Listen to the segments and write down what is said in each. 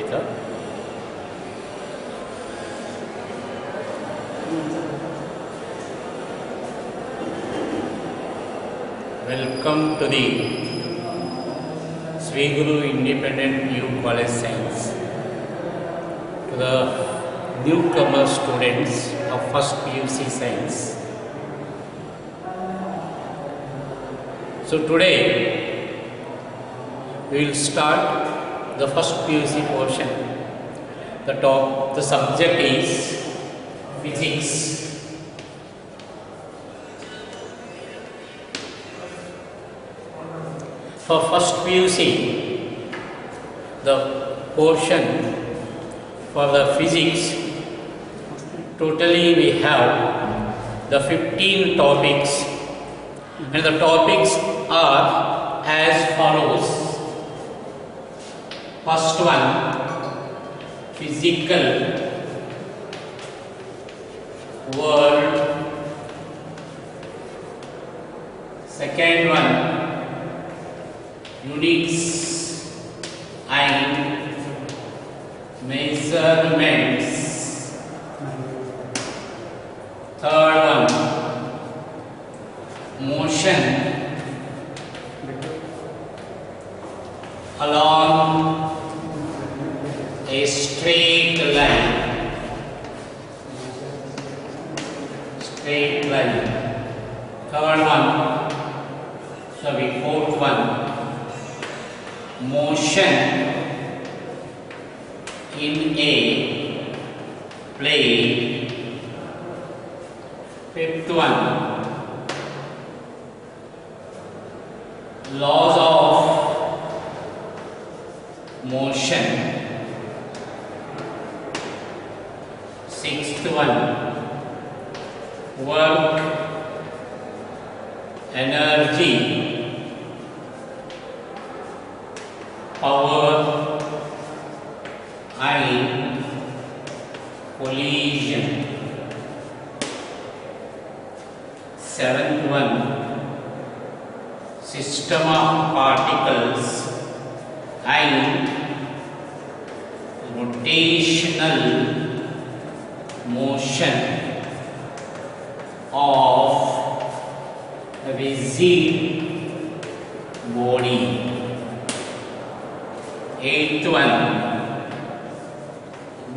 later. Welcome to the Sri Guru Independent New College Science. To the newcomer students of first PUC Science. So today we will start the first PUC portion. The subject is physics. For first PUC, the portion for the physics, totally we have the 15 topics, and the topics are as follows. First one, physical world. Second one, units and measurements. Third one, motion along a straight line. Third one, fourth one, motion in a plane. Fifth one, laws of motion. Sixth one, work, energy, power and collision. Seventh one, system of particles and rotational motion of a rigid body. Eighth one,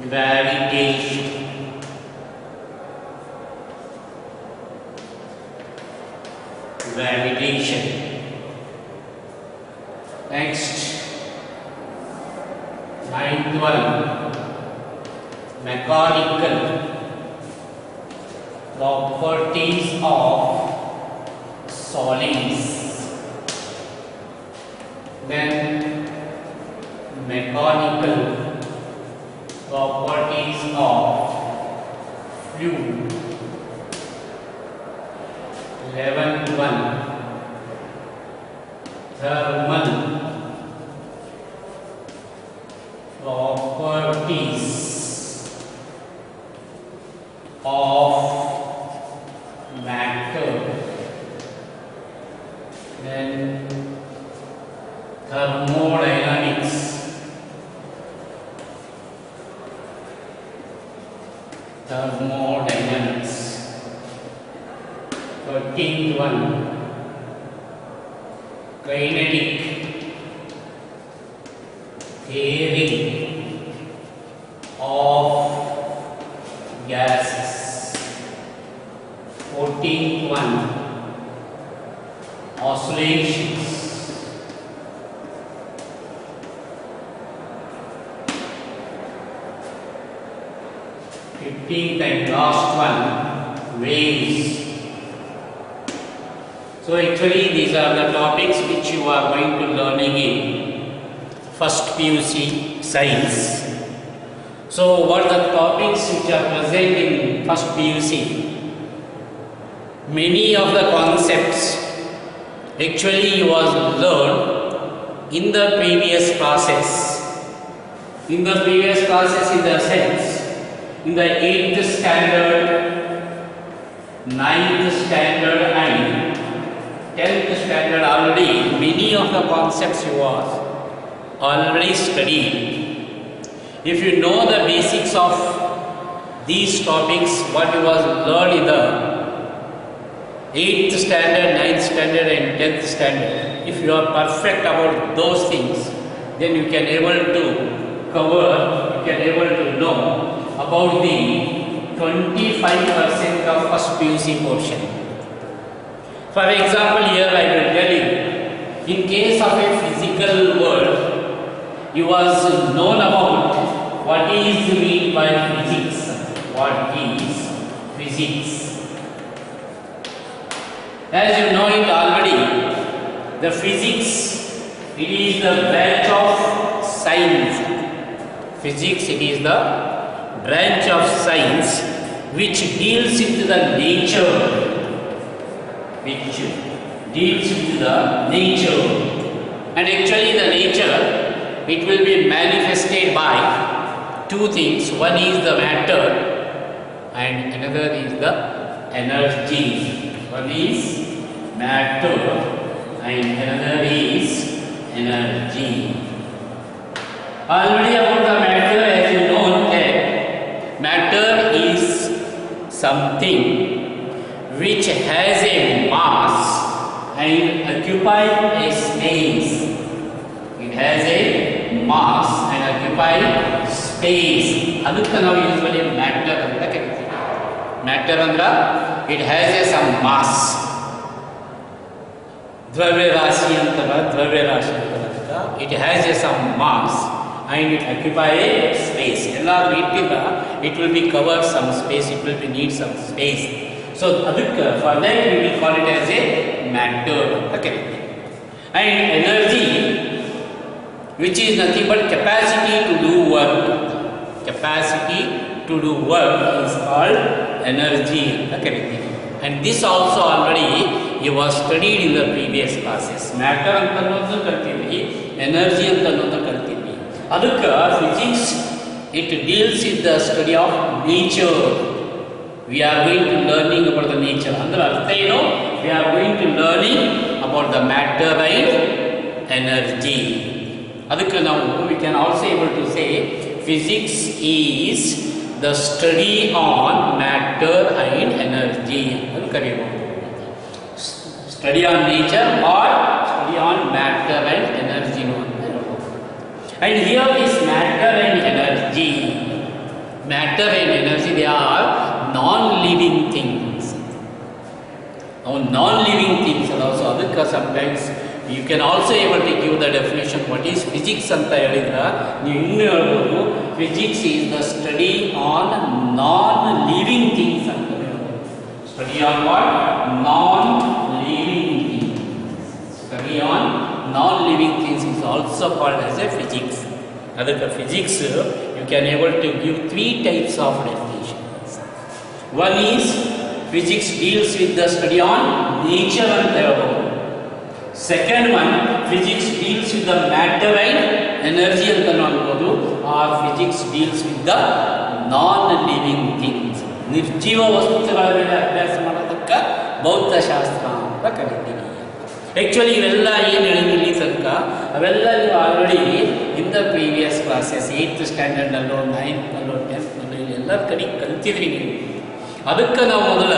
gravitation. Next, ninth one, mechanical properties of solids. Then mechanical properties of fluid. 11th one, thermal properties of matter. Then thermodynamics. 13th one, kinetic theory of gases. 14th one, oscillations. 15th and last one, waves. So actually these are the topics which you are going to learning in first PUC science. So what are the topics which are present in first PUC? Many of the concepts actually was learned in the previous classes. In the previous classes, in the sense, in the 8th standard, 9th standard and 10th standard already, many of the concepts you are already studied. If you know the basics of these topics, what you was learned in the 8th standard, 9th standard and 10th standard, if you are perfect about those things, then you can able to cover, you can able to know about the 25% of first PUC portion. For example, here I will tell you, in case of a physical world, you was known about what is meant by physics. What is physics? As you know it already, the physics, it is the branch of science. Physics, it is the branch of science which deals with the nature. Which deals with the nature. And actually the nature, it will be manifested by two things. One is the matter and another is the energy. One is matter and another is energy. Already about the matter, as you know that matter is something which has a mass and occupy a space. It has a mass and occupy space. ಅದಕ್ಕೆ ನಾವು usually matter ಅಂತ ಕರಿತೀವಿ. Matter ಅಂದ್ರೆ it has a some mass. ದ್ರವ್ಯರಾಶಿ ಅಂತಲ್ಲ, ದ್ರವ್ಯರಾಶಿ ಅಂತ it has a some mass and it occupy a space. ಎಲ್ಲ ರೀತಿಯಿಂದ it will be cover some space, it will be need some space. So ಅದಕ್ಕೆ for that we will call it as a matter ಅಂತ ಕರಿತೀವಿ. And energy, which is nothing but capacity to do work. Capacity to do work is called energy ಅಂತ ಕರಿತೀವಿ. And this also already you was studied in the previous classes. Matter ಅಂತ ಅನ್ನೋದು ಕಲ್ತಿದ್ವಿ, energy ಅಂತ ಅನ್ನೋದು ಕಲ್ತಿದ್ವಿ. ಅದಕ್ಕೆ physics, it deals with the study of nature. We are going to learning about the nature. ಅಂದ್ರೆ ಅರ್ಥ ಏನು? We are going to learning about the matter and energy. ಅದಕ್ಕೆ ನಾವು we can also able to say physics is the study on matter and energy ಅಂತ ಕರೆಯಬಹುದು. Study on nature or study on matter and energy. And here is matter and energy. Matter and energy, they are non-living things. Now non-living things are also adukka sometimes you can also able to give the definition what is physics anta helidra ನೀವು ಇನ್ನೂ ಹೇಳ್ಬೋದು physics is the study on non-living things anta ಹೇಳ್ಬೋದು. Study on what? Non-living things. Study on non-living things is also called as a physics. Adukka physics you can able to give three types of definitions. One is physics deals with the study on nature and theory. Second one, physics deals with the matter and energy and theory. Or physics deals with the non-living things. ನಿರ್ಜೀವ ವಸ್ತುಗಳ ಮೇಲೆ ಅಭ್ಯಾಸ ಮಾಡೋದಕ್ಕೆ ಭೌತಶಾಸ್ತ್ರ ಅಂತ ಕರೀತೀವಿ. Actually ಇವೆಲ್ಲ ಏನು ಹೇಳಿದ್ವಿ ತನಕ ಅವೆಲ್ಲ ನೀವು already in the previous classes 8th ಸ್ಟ್ಯಾಂಡರ್ಡ್ನಲ್ಲೋ 9th-ನಲ್ಲೋ 10th-ನಲ್ಲೋ ಇಲ್ಲೆಲ್ಲ ಕಡೆ ಕಲ್ತಿದ್ರಿ ನೀವು. ಅದಕ್ಕೆ ನಾವು ಮೊದಲ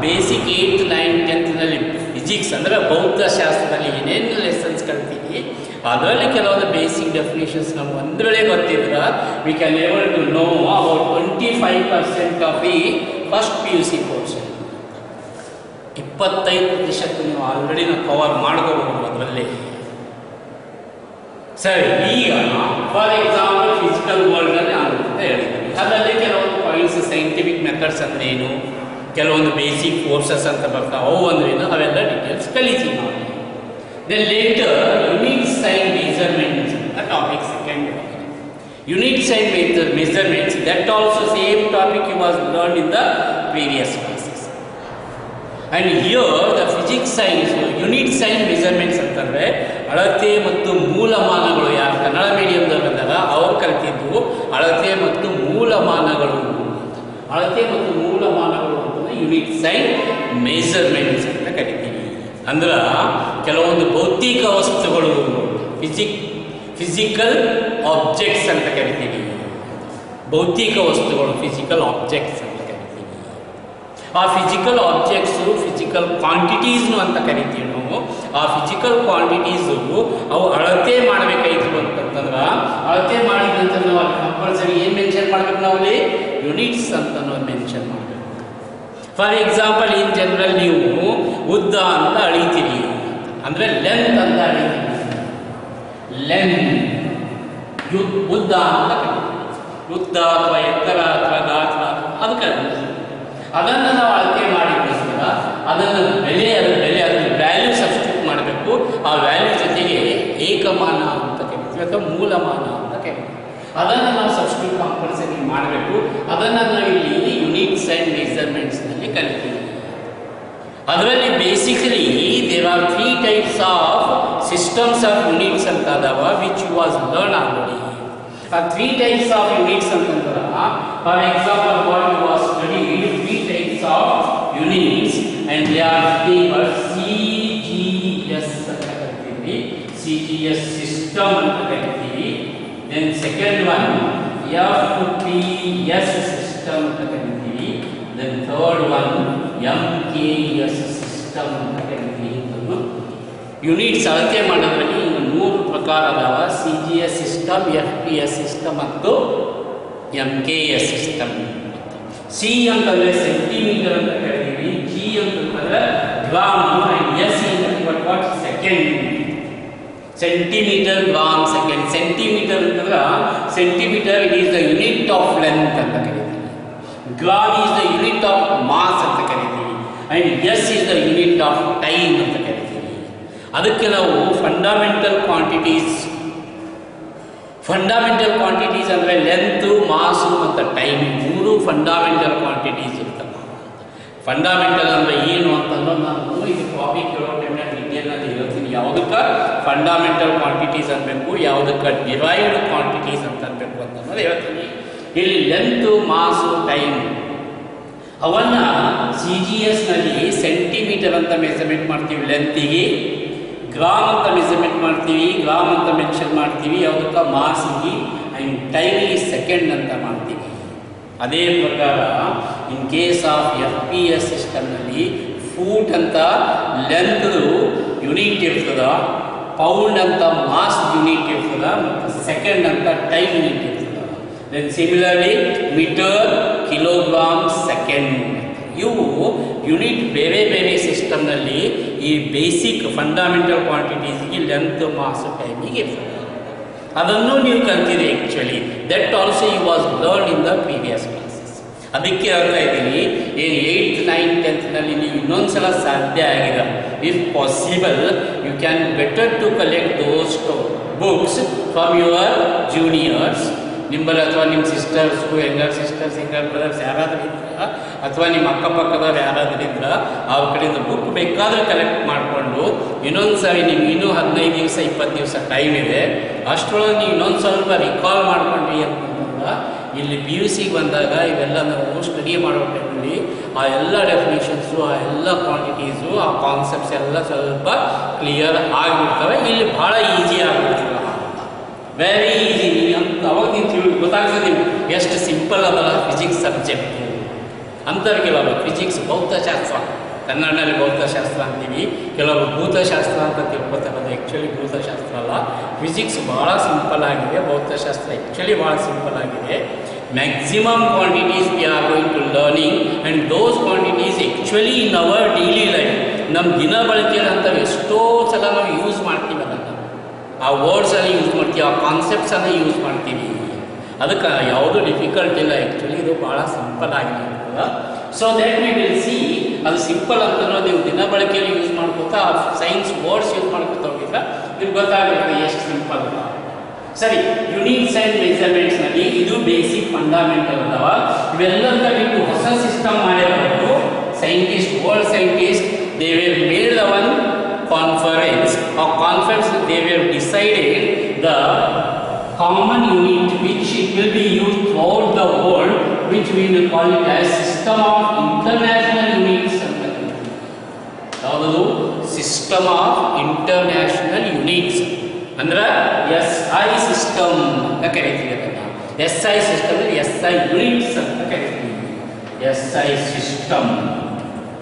ಬೇಸಿಕ್ 8th 9th 10th-ನಲ್ಲಿ ಫಿಸಿಕ್ಸ್ ಅಂದರೆ ಭೌತಶಾಸ್ತ್ರದಲ್ಲಿ ಏನೇನು ಲೆಸನ್ಸ್ ಕಲ್ತೀವಿ ಅದರಲ್ಲಿ ಕೆಲವೊಂದು ಬೇಸಿಕ್ ಡೆಫಿನೇಷನ್ಸ್ ನಮ್ಗೆ ಒಂದು ವೇಳೆ ಗೊತ್ತಿದ್ರೆ we can able to know about 25% of the first PUC portion. 25% ನೀವು ಆಲ್ರೆಡಿ ನಾವು ಕವರ್ ಮಾಡ್ಕೋಬಹುದು ಅದರಲ್ಲಿ. ಸರಿ, ಈಗ ಫಾರ್ ಎಕ್ಸಾಂಪಲ್ ಫಿಸಿಕಲ್ ವರ್ಲ್ಡಲ್ಲಿ ಅಂತ ಹೇಳಿದ್ವಿ. ಅದರಲ್ಲಿ ಕೆಲವೊಂದು ಪಾಯಿಂಟ್ಸ್ ಸೈಂಟಿಫಿಕ್ ಮೆಥಡ್ಸ್ ಅಂದರೆ ಏನು, ಕೆಲವೊಂದು ಬೇಸಿಕ್ ಫೋರ್ಸಸ್ ಅಂತ ಬರ್ತಾವೆ, ಅವು ಅಂದ್ರೆ ಏನು, ಅವೆಲ್ಲ ಡೀಟೇಲ್ಸ್ ಕಲಿತೀವಿ ನಾವು. Then later units and measurements the topic second. Units and measurements that also same topic you was learn in the previous classes. And here the physics science units and measurements ಅಂತಂದರೆ ಅಳತೆ ಮತ್ತು ಮೂಲಮಾನಗಳು. ಯಾರು ಕನ್ನಡ ಮೀಡಿಯಮ್ದಲ್ಲಿ ಬಂದಾಗ ಅವ್ರು ಕಲಿತಿದ್ದು ಅಳತೆ ಮತ್ತು ಮೂಲಮಾನಗಳು. ಅಳತೆ ಮತ್ತು ಮೂಲಮಾನಗಳು ಅಂತಂದರೆ ಯೂನಿಟ್ಸ್ ಆ್ಯಂಡ್ ಮೆಜರ್ಮೆಂಟ್ಸ್ ಅಂತ ಕರಿತೀವಿ. ಅಂದ್ರೆ ಕೆಲವೊಂದು ಭೌತಿಕ ವಸ್ತುಗಳು ಫಿಸಿಕಲ್ ಆಬ್ಜೆಕ್ಟ್ಸ್ ಅಂತ ಕರಿತೀವಿ. ಭೌತಿಕ ವಸ್ತುಗಳು, ಫಿಸಿಕಲ್ ಆಬ್ಜೆಕ್ಟ್ಸ್ ಅಂತ ಕರಿತೀವಿ. ಆ ಫಿಸಿಕಲ್ ಆಬ್ಜೆಕ್ಟ್ಸು ಫಿಸಿಕಲ್ ಕ್ವಾಂಟಿಟೀಸ್ನು ಅಂತ ಕರಿತೀವಿ ನಾವು. ಆ ಫಿಸಿಕಲ್ ಕ್ವಾಂಟಿಟೀಸು ಅವು ಅಳತೆ ಮಾಡಬೇಕಾಯ್ತು ಅಂತಂದ್ರೆ, ಅಳತೆ ಮಾಡಿದ ನಂತರ ನಾವು ಅಲ್ಲಿ ಕಂಪಲ್ಸರಿ ಏನು ಮೆನ್ಷನ್ ಮಾಡ್ಬೇಕು, ನಾವು ಅಲ್ಲಿ ಯೂನಿಟ್ಸ್ ಅಂತ ನಾವು ಮೆನ್ಷನ್ ಮಾಡಬೇಕು. ಫಾರ್ ಎಕ್ಸಾಂಪಲ್, ಇನ್ ಜನರಲ್ ನೀವು ಉದ್ದ ಅಂತ ಅಳಿತೀರಿ ಅಂದರೆ ಲೆಂತ್ ಅಂತ ಅಳಿತೀವಿ. ಲೆಂತ್ ಉದ್ದ ಅಂತ ಕರಿತೀವಿ. ಉದ್ದ ಅಥವಾ ಎತ್ತರ ಅಥವಾ ಗಾತ್ರ ಅದಕ್ಕೆ ಅದನ್ನು ನಾವು ಅಳತೆ ಮಾಡಿದ್ರೆ ಅದನ್ನು ಅದರ ವ್ಯಾಲ್ಯೂ ಸಬ್ಸ್ಟಿಟ್ಯೂಟ್ ಮಾಡಬೇಕು. ಆ ವ್ಯಾಲ್ಯೂ ಜೊತೆಗೆ ಏಕಮಾನ ಅಂತ ಕರಿತೀವಿ ಅಥವಾ ಮೂಲಮಾನ ಅಂತ ಕರಿತೀವಿ. ಅದನ್ನು ನಾವು ಸಬ್ಸ್ಟಿಟ್ಯೂಟ್ ಕಂಪಲ್ಸರಿ ಮಾಡಬೇಕು. ಅದನ್ನು ನಾವು ಇಲ್ಲಿ ಯೂನಿಟ್ಸ್ ಆ್ಯಂಡ್ ಮೆಜರ್ಮೆಂಟ್ಸ್ನಲ್ಲಿ ಕಲಿತೀವಿ. ಅದರಲ್ಲಿ basically there are 3 types of systems of units ಅಂತ ಅದಾವ, which you was learn already. ಆ 3 ಟೈಪ್ಸ್ ಆಫ್ ಯೂನಿಟ್ಸ್ ಅಂತಂದ್ರೆ, for example what you was studied 3 types of units and they are CGS ಅಂತ ಕರಿತೀವಿ. CGS system ಅಂತ ಕರಿತೀವಿ. Then second one FPS system ಅಂತ ಕರಿತೀವಿ. Then third one MKS system ಅಂತ ಕರಿತೀವಿ. ಯೂನಿಟ್ಸ್ ಅಳತೆ ಮಾಡೋದ್ರಲ್ಲಿ ಇನ್ನು 3 ಪ್ರಕಾರ ಅದಾವ: CGS ಸಿಸ್ಟಮ್, FPS ಸಿಸ್ಟಮ್ ಮತ್ತು MKS ಸಿಸ್ಟಮ್. C ಅಂತಂದರೆ ಸೆಂಟಿಮೀಟರ್ ಅಂತ ಕರಿತೀವಿ, G ಅಂತಂದರೆ gram, S what second. Centimetre, gram, second. Centimetre ಅಂತಂದ್ರೆ centimetre it is the unit of length ಅಂತ ಕರಿತೀವಿ. Gram is the unit of mass ಅಂತ ಕರಿತೀವಿ. And S is the unit of time ಅಂತ ಕರಿತೀವಿ. ಅದಕ್ಕೆ ನಾವು ಫಂಡಮೆಂಟಲ್ ಕ್ವಾಂಟಿಟೀಸ್ ಅಂದರೆ ಲೆಂತು, ಮಾಸು ಮತ್ತು ಟೈಮ್, 3 ಫಂಡಮೆಂಟಲ್ ಕ್ವಾಂಟಿಟೀಸ್ ಇರ್ತವೆ. ಫಂಡಮೆಂಟಲ್ ಅಂದರೆ ಏನು ಅಂತಂದ್ರೆ ನಾನು ಇದು ಟಾಪಿಕ್ ಹೇಳೋ ಟೈಮ್ನಾಗ ಡೀಟೇಲ್ನಲ್ಲಿ ಹೇಳ್ತೀನಿ. ಯಾವುದಕ್ಕೆ ಫಂಡಮೆಂಟಲ್ ಕ್ವಾಂಟಿಟೀಸ್ ಅನ್ಬೇಕು, ಯಾವುದಕ್ಕೆ ಡಿರೈವ್ಡ್ ಕ್ವಾಂಟಿಟೀಸ್ ಅಂತ ಅನ್ಬೇಕು ಅಂತಂದ್ರೆ ಹೇಳ್ತೀನಿ. ಇಲ್ಲಿ ಲೆಂತು, ಮಾಸು, ಟೈಮ್ ಅವನ್ನ CGSನಲ್ಲಿ ಸೆಂಟಿಮೀಟರ್ ಅಂತ ಮೆಜರ್ಮೆಂಟ್ ಮಾಡ್ತೀವಿ ಲೆಂತಿಗೆ, ಗ್ರಾಮ್ ಅಂತ ಮೆಜರ್ಮೆಂಟ್ ಮಾಡ್ತೀವಿ, ಗ್ರಾಮ್ ಅಂತ ಮೆನ್ಷನ್ ಮಾಡ್ತೀವಿ ಯಾವುದಕ್ಕೆ ಮಾಸಿಗೆ, ಆ್ಯಂಡ್ ಟೈಮಿಗೆ ಸೆಕೆಂಡ್ ಅಂತ ಮಾಡ್ತೀವಿ. ಅದೇ ಪ್ರಕಾರ ಇನ್ ಕೇಸ್ ಆಫ್ FPS ಸಿಸ್ಟಮ್ನಲ್ಲಿ ಫೂಟ್ ಅಂತ ಲೆಂತ್ ಯೂನಿಟ್ ಇರ್ತದ, ಪೌಂಡ್ ಅಂತ ಮಾಸ್ ಯೂನಿಟ್ ಇರ್ತದ, ಮತ್ತು ಸೆಕೆಂಡ್ ಅಂತ ಟೈಮ್ ಯೂನಿಟ್ ಇರ್ತದ. Then similarly metre, kilogram, second ಇವು ಯೂನಿಟ್ ಬೇರೆ ಬೇರೆ ಸಿಸ್ಟಮ್ನಲ್ಲಿ ಈ ಬೇಸಿಕ್ ಫಂಡಮೆಂಟಲ್ ಕ್ವಾಂಟಿಟೀಸ್ಗೆ ಲೆಂತ್, ಮಾಸ್, ಟೈಮಿಗೆ ಇರ್ತದೆ. ಅದನ್ನು ನೀವು ಕಲ್ತಿರಿ actually. That also you was learn in the previous classes. ಅದಕ್ಕೆ ಹೇಳ್ತಾ ಇದ್ದೀನಿ, ಏನು 8th, 9th, 10thನಲ್ಲಿ ನೀವು ಇನ್ನೊಂದ್ಸಲ ಸಾಧ್ಯ ಆಗಿದೆ, if possible you can better to collect those books from your juniors, ನಿಮ್ಮಲ್ಲಿ ಅಥವಾ ನಿಮ್ಮ sisters, younger sisters, younger brothers ಯಾರಾದರೂ ಇದ್ರೆ, ಅಥವಾ ನಿಮ್ಮ ಅಕ್ಕಪಕ್ಕದವ್ರು ಯಾರಾದರೂ ಇದ್ರೆ ಅವ್ರ ಕಡೆಯಿಂದ ಬುಕ್ ಬೇಕಾದರೆ ಕಲೆಕ್ಟ್ ಮಾಡಿಕೊಂಡು ಇನ್ನೊಂದು ಸಾರಿ ನಿಮ್ಗೆ ಇನ್ನೂ 15 ದಿವಸ 20 ದಿವಸ ಟೈಮ್ ಇದೆ, ಅಷ್ಟರೊಳಗೆ ನೀವು ಇನ್ನೊಂದು ಸ್ವಲ್ಪ ರಿಕಾಲ್ ಮಾಡ್ಕೊಂಡ್ರಿ ಅಂತಂದ್ರೆ ಇಲ್ಲಿ PUCಗೆ ಬಂದಾಗ ಇವೆಲ್ಲ ನಾವು ಸ್ಟಡಿ ಮಾಡೋ ಟೈಮಲ್ಲಿ ಆ ಎಲ್ಲ ಡೆಫಿನೇಷನ್ಸು, ಆ ಎಲ್ಲ ಕ್ವಾಂಟಿಟೀಸು, ಆ ಕಾನ್ಸೆಪ್ಟ್ಸ್ ಎಲ್ಲ ಸ್ವಲ್ಪ ಕ್ಲಿಯರ್ ಆಗಿಬಿಡ್ತವೆ. ಇಲ್ಲಿ ಭಾಳ ಈಸಿ ಆಗಿಬಿಡ್ತವೆ, ವೆರಿ ಈಸಿ. ಅಂತ ಅವಾಗ ನೀವು ಗೊತ್ತಾಗ್ತದೆ ನಿಮ್ಗೆ ಎಷ್ಟು ಸಿಂಪಲ್ ಅದಲ್ಲ ಫಿಸಿಕ್ಸ್ ಸಬ್ಜೆಕ್ಟು ಅಂತಾರೆ. ಕೆಲವರು ಫಿಸಿಕ್ಸ್ ಭೌತಶಾಸ್ತ್ರ, ಕನ್ನಡದಲ್ಲಿ ಭೌತಶಾಸ್ತ್ರ ಅಂತೀವಿ, ಕೆಲವರು ಭೂತಶಾಸ್ತ್ರ ಅಂತ ತಿಳ್ಕೊತಾರೆ. ಅದು ಆ್ಯಕ್ಚುಲಿ ಭೂತಶಾಸ್ತ್ರ ಅಲ್ಲ, ಫಿಸಿಕ್ಸ್ ಭಾಳ ಸಿಂಪಲ್ ಆಗಿದೆ, ಭೌತಶಾಸ್ತ್ರ ಆ್ಯಕ್ಚುಲಿ ಭಾಳ ಸಿಂಪಲ್ ಆಗಿದೆ. Maximum quantities we are going to learning and those quantities actually in our daily life, ನಮ್ಮ ದಿನ ಬಳಕೆಯಲ್ಲಿ ಅಂತ ಎಷ್ಟೋ ಸಲ ನಾವು ಯೂಸ್ ಮಾಡ್ತೀವಿ. ಅದನ್ನು ಆ ವರ್ಡ್ಸನ್ನು ಯೂಸ್ ಮಾಡ್ತೀವಿ, ಆ ಕಾನ್ಸೆಪ್ಟ್ಸನ್ನು ಯೂಸ್ ಮಾಡ್ತೀವಿ. ಅದಕ್ಕೆ ಯಾವುದೂ ಡಿಫಿಕಲ್ಟ್ ಇಲ್ಲ, ಆ್ಯಕ್ಚುಲಿ ಇದು ಭಾಳ ಸಿಂಪಲ್ ಆಗಿದೆ. So that we will C ಅದು ಸಿಂಪಲ್ ಅಂತಂದ್ರೆ ನೀವು ದಿನ ಬಳಕೆಯಲ್ಲಿ ಯೂಸ್ ಮಾಡ್ಕೋತಾ ಸೈನ್ಸ್ ವರ್ಡ್ಸ್ ಯೂಸ್ ಮಾಡ್ಕೋತಾ ಹೋಗಿದ್ರೆ ನಿಮ್ಗೆ ಗೊತ್ತಾಗುತ್ತೆ ಎಷ್ಟು ಸಿಂಪಲ್ ಅಂತ. ಸರಿ, ಯೂನಿಟ್ಸ್ ಆ್ಯಂಡ್ ಮೆಜರ್ಮೆಂಟ್ಸ್ನಲ್ಲಿ ಇದು ಬೇಸಿಕ್ ಫಂಡಮೆಂಟಲ್ ಅದಾವ. ಇವೆಲ್ಲದನ್ನ ಬಿಟ್ಟು ಹೊಸ ಸಿಸ್ಟಮ್ ಮಾಡಿರೋದು scientist, world scientist, they were made the one conference. ಆ conference they were decided the common unit which it will be used throughout the world, which we will call it as system of international units. ಯಾವುದು system of international units ಅಂದ್ರೆ SI system ಅಂತ ಕರಿತೀವಿ ಅದನ್ನು. SI system SI units ಅಂತ ಕರಿತೀವಿ. SI system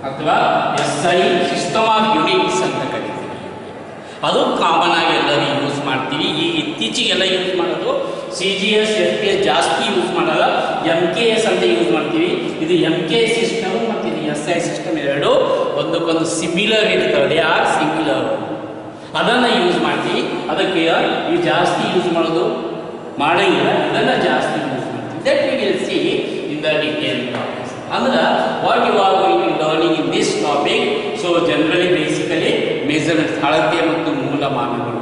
ಅಥವಾ SI system of units ಅಂತ ಕರಿತೀವಿ. ಅದು ಕಾಮನ್ ಆಗಿ ಎಲ್ಲರೂ ಯೂಸ್ ಮಾಡ್ತೀವಿ. ಈಗ ಇತ್ತೀಚೆಗೆಲ್ಲ ಯೂಸ್ ಮಾಡೋದು CGS FPS ಜಾಸ್ತಿ ಯೂಸ್ ಮಾಡಲ್ಲ, MKS ಅಂತ ಯೂಸ್ ಮಾಡ್ತೀವಿ. ಇದು MKS ಸಿಸ್ಟಮ್ ಮತ್ತು ಇದು SI ಸಿಸ್ಟಮ್ ಎರಡು ಒಂದಕ್ಕೊಂದು ಸಿಮಿಲರ್ ಇರ್ತವೆ. ಯಾರು ಸಿಮಿಲರ್ ಅದನ್ನು ಯೂಸ್ ಮಾಡ್ತೀವಿ. ಅದಕ್ಕೆ ಇವು ಜಾಸ್ತಿ ಯೂಸ್ ಮಾಡೋದು ಮಾಡಂಗಿಲ್ಲ, ಇದನ್ನು ಜಾಸ್ತಿ ಯೂಸ್ ಮಾಡ್ತೀವಿ. That we will see in the detail topics. ಅಂದ್ರೆ what you are going to learning in this topic. So generally basically measurements, ಅಳತೆ ಮತ್ತು ಮೂಲಮಾನಗಳು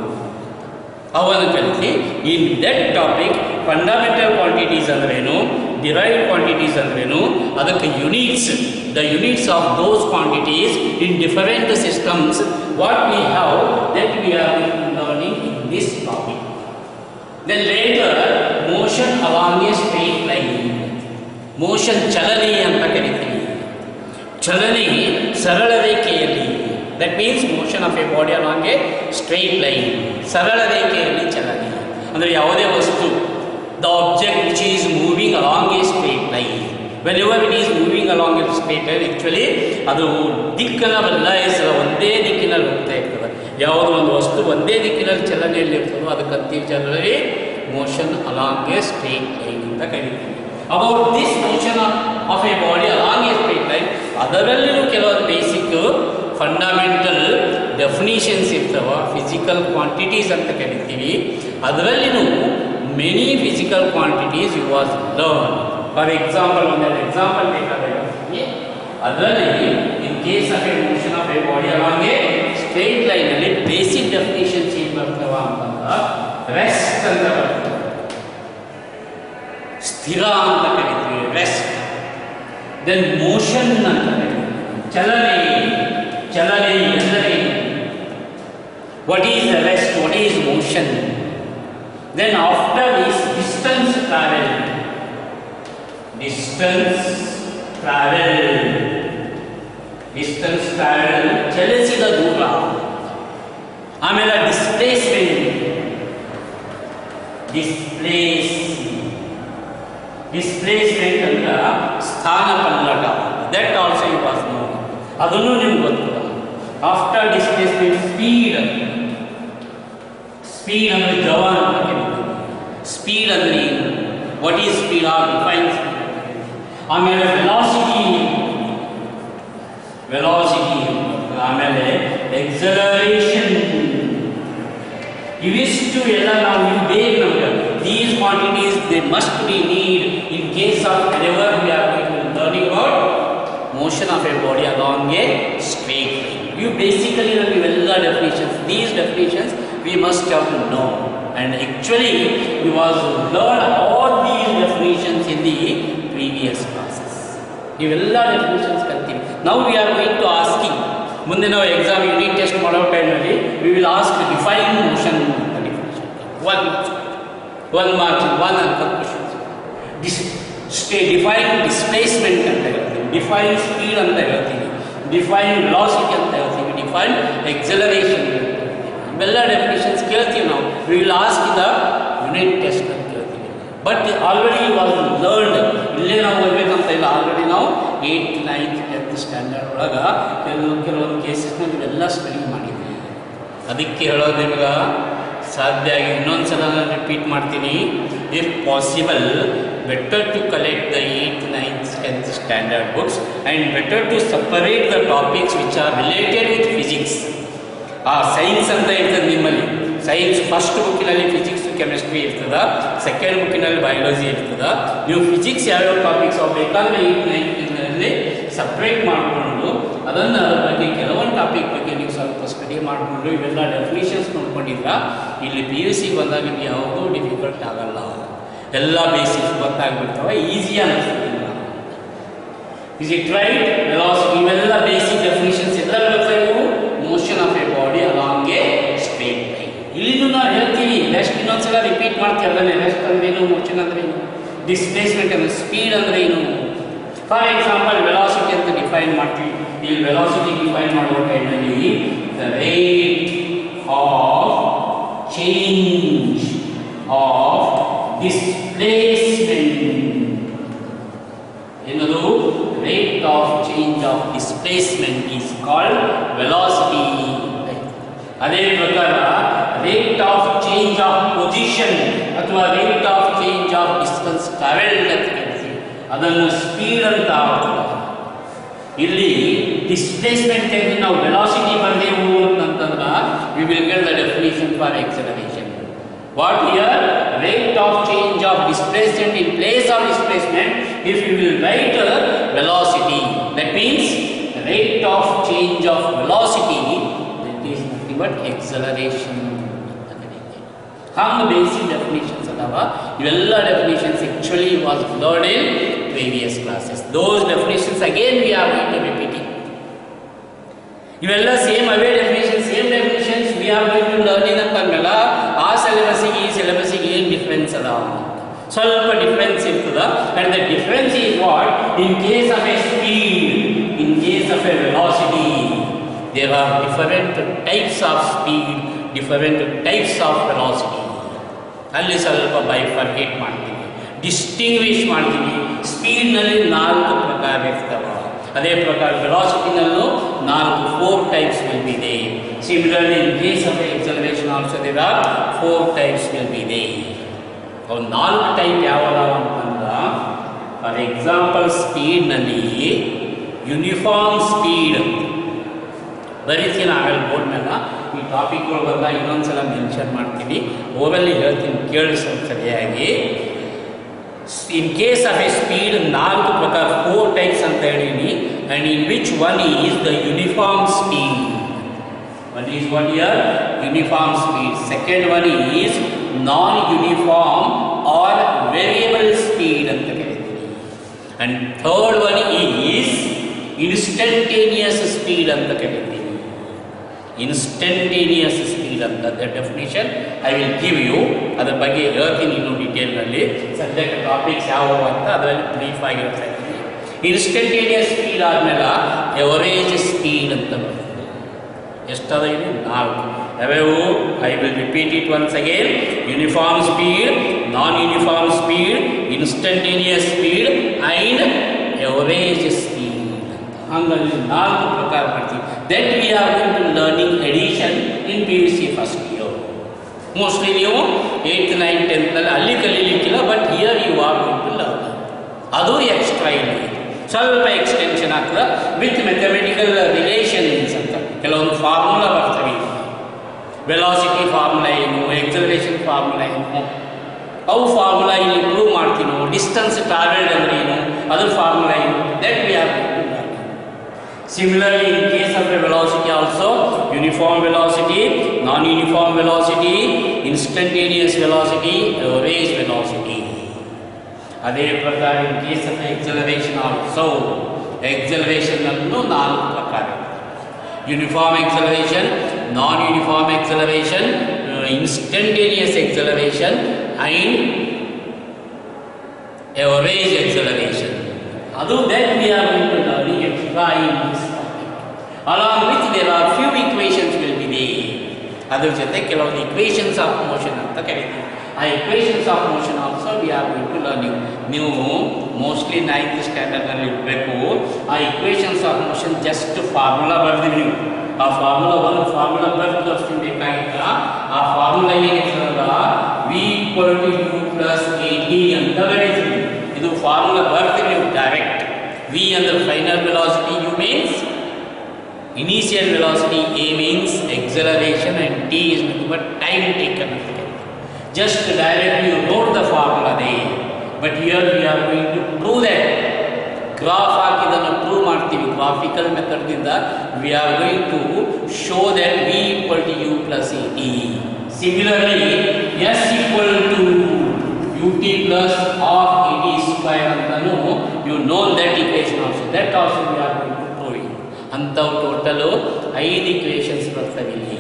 ಅವನ್ನು ಕಲಿತಿ. In that topic fundamental quantities ಅಂದ್ರೇನು, ಡಿರೈವ್ಡ್ ಕ್ವಾಂಟಿಟೀಸ್ ಅಂದ್ರೇನು, ಅದಕ್ಕೆ units, the units of those quantities in different systems, what we have that we are learning in this topic. Then later motion along a straight line. Motion ಚಲನೆ ಅಂತ ಕರಿತೀವಿ. ಚಲನೆ ಸರಳ ರೇಖೆಯಲ್ಲಿ, that means motion of a body along a straight line. ಸರಳ ರೇಖೆಯಲ್ಲಿ ಚಲನೆ ಅಂದರೆ ಯಾವುದೇ ವಸ್ತು, the object which is moving along a straight line. When ever it is moving along a straight line, actually ಅದು ದಿಕ್ಕನ್ನು ಬದಲಾಯಿಸಲ್ಲ, ಒಂದೇ ದಿಕ್ಕಿನಲ್ಲಿ ಹೋಗ್ತಾ ಇರ್ತದೆ. ಯಾವುದೋ ಒಂದು ವಸ್ತು ಒಂದೇ ದಿಕ್ಕಿನಲ್ಲಿ ಚಲನೆಯಲ್ಲಿ ಇರ್ತದೋ ಅದಕ್ಕಂತೀವಿ generally motion along a straight line ಅಂತ ಕರೀತೀವಿ. About this motion of a body along a straight line, ಅದರಲ್ಲಿಯೂ ಕೆಲವೊಂದು ಬೇಸಿಕ್ ಫಂಡಮೆಂಟಲ್ ಡೆಫಿನಿಷನ್ಸ್ ಇರ್ತವೆ. ಫಿಸಿಕಲ್ ಕ್ವಾಂಟಿಟೀಸ್ ಅಂತ ಕರಿತೀವಿ. ಅದರಲ್ಲಿನೂ many physical quantities you was learn. For example ಒಂದೆರಡು ಎಕ್ಸಾಂಪಲ್ ಬೇಕಾದಾಗ ಅದರಲ್ಲಿ in case of a motion of a body along a straight ಲೈನಲ್ಲಿ ಬೇಸಿಕ್ ಡೆಫಿನಿಷನ್ಸ್ ಏನು ಬರ್ತವ ಅಂತಂದ್ರೆ ರೆಸ್ಟ್ ಅಂತ ಬರ್ತದೆ, ಸ್ಥಿರ ಅಂತ ಕರಿತೀವಿ ರೆಸ್ಟ್. ದೆನ್ ಮೋಷನ್ ಅಂತ ಕರಿತೀವಿ, ಚಲನೆ. ಚಲನೆ ಎಂದರೆ what is the rest, what is motion. Then after this distance travel, ಚಲಿಸಿದ ದೂರ. ಆಮೇಲೆ ಡಿಸ್ಪ್ಲೇಸ್ಮೆಂಟ್ ಅಂದ್ರೆ ಸ್ಥಾನ ಪಲ್ಲಟ. That also you was know, ಅದನ್ನು ನಿಮ್ಗೆ ಗೊತ್ತಿಲ್ಲ. ಆಫ್ಟರ್ ಡಿಸ್ಪ್ಲೇಸ್ಮೆಂಟ್ ಸ್ಪೀಡ್ ಅಂದರೆ ಜವ ಅಂತ ಕರೀತೀವಿ. ಸ್ಪೀಡ್ ಅಂದರೆ ಏನು, what is speed are defines. ಆಮೇಲೆ ವೆಲಾಸಿಟಿ, ಆಮೇಲೆ ಎಕ್ಸಲರೇಷನ್. ಇವಿಷ್ಟು ಎಲ್ಲ ನಾವು ಇವು ಬೇಕು ನಮಗೆ. These quantities they must be need in case of whenever we are learning about motion of a body along a straight line. You basically know iವೆಲ್ಲ definitions. These definitions we must have to know, and actually we was learn all these definitions in the previous classes. ಇವೆಲ್ಲ definitions ಕಲ್ತೀವಿ. Now we are going to asking, ಮುಂದೆ ನಾವು exam unit test ಮಾಡೋ ಟೈಮಲ್ಲಿ we will ask define motion definition. one mark, one answer questions. Define displacement ಅಂತ ಹೇಳ್ತೀವಿ, define speed ಅಂತ ಹೇಳ್ತೀವಿ, define velocity ಅಂತ ಹೇಳ್ತೀವಿ, ಡಿಫೈನ್ ಎಕ್ಸಲರೇಷನ್ ಇವೆಲ್ಲ ಡೆಫಿನೇಷನ್ಸ್ ಕೇಳ್ತೀವಿ ನಾವು. We will ask the unit test ಅಂತ ಕೇಳ್ತೀವಿ. ಬಟ್ ಆಲ್ರೆಡಿ ವಾಸ್ ಲರ್ನ್ಡ್, ಇಲ್ಲೇ ನಾವು ಓದಬೇಕಂತ ಇಲ್ಲ. ಆಲ್ರೆಡಿ ನಾವು 8th 9th 10th ಸ್ಟ್ಯಾಂಡರ್ಡ್ ಒಳಗೆ ಕೆಲವೊಂದು ಕೇಸಸ್ನಲ್ಲಿ ಇವೆಲ್ಲ ಸ್ಟಡಿ ಮಾಡಿದ್ವಿ. ಅದಕ್ಕೆ ಹೇಳೋದು ನಿಮ್ಗೆ ಸಾಧ್ಯ ಆಗಿ ಇನ್ನೊಂದು ಸಲ ನಾನು ರಿಪೀಟ್ ಮಾಡ್ತೀನಿ. If possible, better to collect the 8th 9th 10th standard books and better to separate the topics which are related with physics. Science ಅಂತ ಇರ್ತದೆ ನಿಮ್ಮಲ್ಲಿ. ಸೈನ್ಸ್ ಫಸ್ಟ್ ಬುಕ್ಕಿನಲ್ಲಿ ಫಿಸಿಕ್ಸ್ ಕೆಮಿಸ್ಟ್ರಿ ಇರ್ತದೆ, ಸೆಕೆಂಡ್ ಬುಕ್ಕಿನಲ್ಲಿ ಬಯಾಲಜಿ ಇರ್ತದೆ. ನೀವು ಫಿಸಿಕ್ಸ್ ಯಾವ್ಯಾವ topics ಬೇಕಾದರೆ 8th 9th separate ಮಾಡಿಕೊಂಡು ಅದನ್ನು ಅದರ ಬಗ್ಗೆ ಕೆಲವೊಂದು ಟಾಪಿಕ್ ಬಗ್ಗೆ ನೀವು ಸ್ವಲ್ಪ ಸ್ಟಡಿ ಮಾಡಿಕೊಂಡು ಇವೆಲ್ಲ ಡೆಫಿನೇಷನ್ಸ್ ನೋಡ್ಕೊಂಡಿದ್ರೆ ಇಲ್ಲಿ PUC ಬಂದಾಗ ಯಾವುದೂ ಡಿಫಿಕಲ್ಟ್ ಆಗಲ್ಲ. ಎಲ್ಲ ಬೇಸಿಕ್ಸ್ ಗೊತ್ತಾಗ್ಬಿಡ್ತಾವೆ, ಈಸಿ ಅನ್ನಿಸ್ತದೆ. Is it right? ವೆಲಾಸಿಟಿ ಇವೆಲ್ಲ ಬೇಸಿಕ್ ಡೆಫಿನೇಷನ್ಸ್ ಎಲ್ಲ ಗೊತ್ತಾಗಿವು. Motion of a body along a straight line. ಇಲ್ಲಿನೂ ನಾವು ಹೇಳ್ತೀವಿ, ರೆಸ್ಟ್ ಇನ್ನೊಂದ್ಸಲ ರಿಪೀಟ್ ಮಾಡ್ತೀವಿ. ಅದನ್ನೇ ರೆಸ್ಟ್ ಅಂದ್ರೇನು, ಮೋಷನ್ ಅಂದ್ರೆ ಏನು, ಡಿಸ್ಪ್ಲೇಸ್ಮೆಂಟ್ ಅಂದರೆ ಸ್ಪೀಡ್ ಅಂದರೆ ಏನು. ಫಾರ್ ಎಕ್ಸಾಂಪಲ್ ವೆಲಾಸಿಟಿ ಅಂತ ಡಿಫೈನ್ ಮಾಡ್ತೀವಿ. ಇಲ್ಲಿ ವೆಲಾಸಿಟಿ ಡಿಫೈನ್ ಮಾಡುವ ಟೈಮಲ್ಲಿ the rate of change of displacement ಏನದು rate of change of displacement is called velocity. ಅದೇ ಪ್ರಕಾರ rate of change of position ಅಥವಾ rate of change of distance traveled ಅಂತ ಕರೀತೀವಿ, ಅದನ್ನು ಸ್ಪೀಡ್ ಅಂತ ಇಲ್ಲಿ ಡಿಸ್ಪ್ಲೇಸ್ಮೆಂಟ್ ಎಂದು ನಾವು ವೆಲಾಸಿಟಿ ಬರೆದೆವು ಅಂತಂದ್ರೆ we will get the definition for acceleration. What here? Rate of change of displacement in place of displacement. If you will write velocity, that means rate of change of velocity, that is nothing but acceleration. How basic definitions adava, ivella definitions actually was learned in previous classes. Those definitions again we are going to repeating. ಇವೆಲ್ಲ same ಅವೇ definition, same definitions we are going to learning ಅಂತ ಅಂದಲ್ಲ. ಆ ಸಿಲೆಬಸ್ಸಿಗೆ ಈ ಸಿಲೆಬಸ್ಸಿಗೆ ಏನು difference ಅದ? ಸ್ವಲ್ಪ difference ಇರ್ತದ. And the difference is what? In case of a speed, in case of a velocity, there are different types of speed, different types of velocity. ಅಲ್ಲಿ ಸ್ವಲ್ಪ ಬೈಫರ್ಕೇಟ್ ಮಾಡ್ತೀವಿ, ಡಿಸ್ಟಿಂಗ್ವಿಷ್ ಮಾಡ್ತೀವಿ. ಸ್ಪೀಡ್ನಲ್ಲಿ 4 ಪ್ರಕಾರ ಇರ್ತವೆ. ಅದೇ ಪ್ರಕಾರ ವೆಲಾಸಿಟಿನಲ್ಲೂ 4 types will be there. Similarly in case of acceleration also there are 4 types will be there. ಅವು 4 ಟೈಪ್ ಯಾವದಾವ ಅಂತಂದ್ರೆ, ಫಾರ್ ಎಕ್ಸಾಂಪಲ್ ಸ್ಪೀಡ್ನಲ್ಲಿ ಯೂನಿಫಾರ್ಮ್ ಸ್ಪೀಡ್ ಬರೀತೀನಿ ಆಗಲ್ಲ ಬೋರ್ಡ್ ಮೇಲೆ. ಈ ಟಾಪಿಕ್ಗಳು ಬಂದಾಗ ಇನ್ನೊಂದ್ಸಲ ಮೆನ್ಷನ್ ಮಾಡ್ತೀನಿ, ಓವಲ್ಲಿ ಹೇಳ್ತೀನಿ, ಕೇಳಿಸೋ ಸರಿಯಾಗಿ. In case of a speed, 4 ಪ್ರಕಾರ 4 types ಅಂತ ಹೇಳಿನಿ, and in which one is the uniform speed. One is what here? Uniform speed. Second one is non-uniform or variable speed ಅಂತ ಕರೀತೀವಿ. And third one is instantaneous speed ಅಂತ ಕರೀತೀವಿ. Instantaneous speed ಅಂತ the definition I will give you. ಅದರ ಬಗ್ಗೆ ಹೇಳ್ತೀನಿ ಇನ್ನೂ ಡೀಟೇಲ್ನಲ್ಲಿ. ಸದ್ಯಕ್ಕೆ ಟಾಪಿಕ್ಸ್ ಯಾವುವು ಅಂತ ಅದರಲ್ಲಿ ಬ್ರೀಫ್ ಆಗಿ ಹೇಳ್ತಾ ಇದ್ದೀನಿ. ಇನ್ಸ್ಟಂಟೇನಿಯಸ್ ಸ್ಪೀಡ್ ಆದಮೇಲೆ ಎವರೇಜ್ ಸ್ಪೀಡ್ ಅಂತ ಬರ್ತದೆ. ಎಷ್ಟದ ಇದು? 4 ಯಾವ್ಯಾವು? I will repeat it once again. Uniform speed, non uniform speed, instantaneous speed and average speed. ಹಂಗಾಗಿ 4 ಪ್ರಕಾರ ಮಾಡ್ತೀವಿ. That we are going to learning edition in PUC first year. Mostly ನೀವು 8th 9th 10th ಅಲ್ಲಿ ಕಲೀಲಿಕ್ಕಿಲ್ಲ, but here you are going to learn. ಅದು extra ಇಲ್ಲಿ ಸ್ವಲ್ಪ extension ಆಗ್ತದೆ ವಿತ್ ಮ್ಯಾಥಮೆಟಿಕಲ್ ರಿಲೇಷನ್ಸ್ ಅಂತ. ಕೆಲವೊಂದು ಫಾರ್ಮುಲಾ ಬರ್ತವೆ. ವೆಲಾಸಿಟಿ ಫಾರ್ಮುಲಾ ಏನು, ಎಕ್ಸಲರೇಷನ್ ಫಾರ್ಮುಲಾ ಏನು, ಅವು ಫಾರ್ಮುಲಾ ಇಲ್ಲಿ ಪ್ರೂವ್ ಮಾಡ್ತೀನೋ. ಡಿಸ್ಟೆನ್ಸ್ ಟ್ರಾವೆಲ್ಡ್ ಅಂದ್ರೆ ಏನು, ಅದ್ರ ಫಾರ್ಮುಲಾ ಏನು, that we are going to learn. Similarly, in case of a velocity also, uniform velocity, non-uniform velocity, instantaneous velocity, average velocity. ಅದೇ ಪ್ರಕಾರ in case of acceleration also, acceleration ನಲ್ಲೂ 4 ಪ್ರಕಾರ: uniform acceleration, non-uniform acceleration, instantaneous acceleration and average acceleration. ಅದು that we are going to learn extra in this topic. Along with there are few equations will be there. ಅದರ ಜೊತೆ ಕೆಲವೊಂದು equations of motion ಅಂತ ಕರೀತೀವಿ. ಆ equations of motion also we are going to learn. ನೀವು mostly 9th ಸ್ಟ್ಯಾಂಡರ್ಡ್ನಲ್ಲಿ ಇರಬೇಕು. ಆ equations of motion just formula ಬರೆದಿವಿ ನೀವು. ಆ ಫಾರ್ಮುಲಾ ಒಂದು ಫಾರ್ಮುಲಾ ಬರೆದು ತೋರಿಸ್ತೀನಿ ಬೇಕಾಗಿಲ್ಲ. ಆ ಫಾರ್ಮುಲಾ ಏನಿರ್ತದ v = u + at ಅಂತ ಬರೀತೀವಿ. ಇದು ಫಾರ್ಮುಲಾ ಬರ್ತೀವಿ ನೀವು ಡೈರೆಕ್ಟ್. v ಅಂದ್ರೆ final velocity, u means initial velocity, a means acceleration and t is nothing but time taken. Just directly you wrote the formula there, but here we are going to prove that. Graph ಹಾಕಿದನ್ನು prove ಮಾಡ್ತೀವಿ. Graphical ಮೆಥಡ್ದಿಂದ we are going to show that v = u + at. Similarly, s = ut plus half at square ಅಂತಲೂ you know that equation also. That also we are going to prove it. ಅಂಥವು total 5 equations ಬರ್ತವೆ ಇಲ್ಲಿ.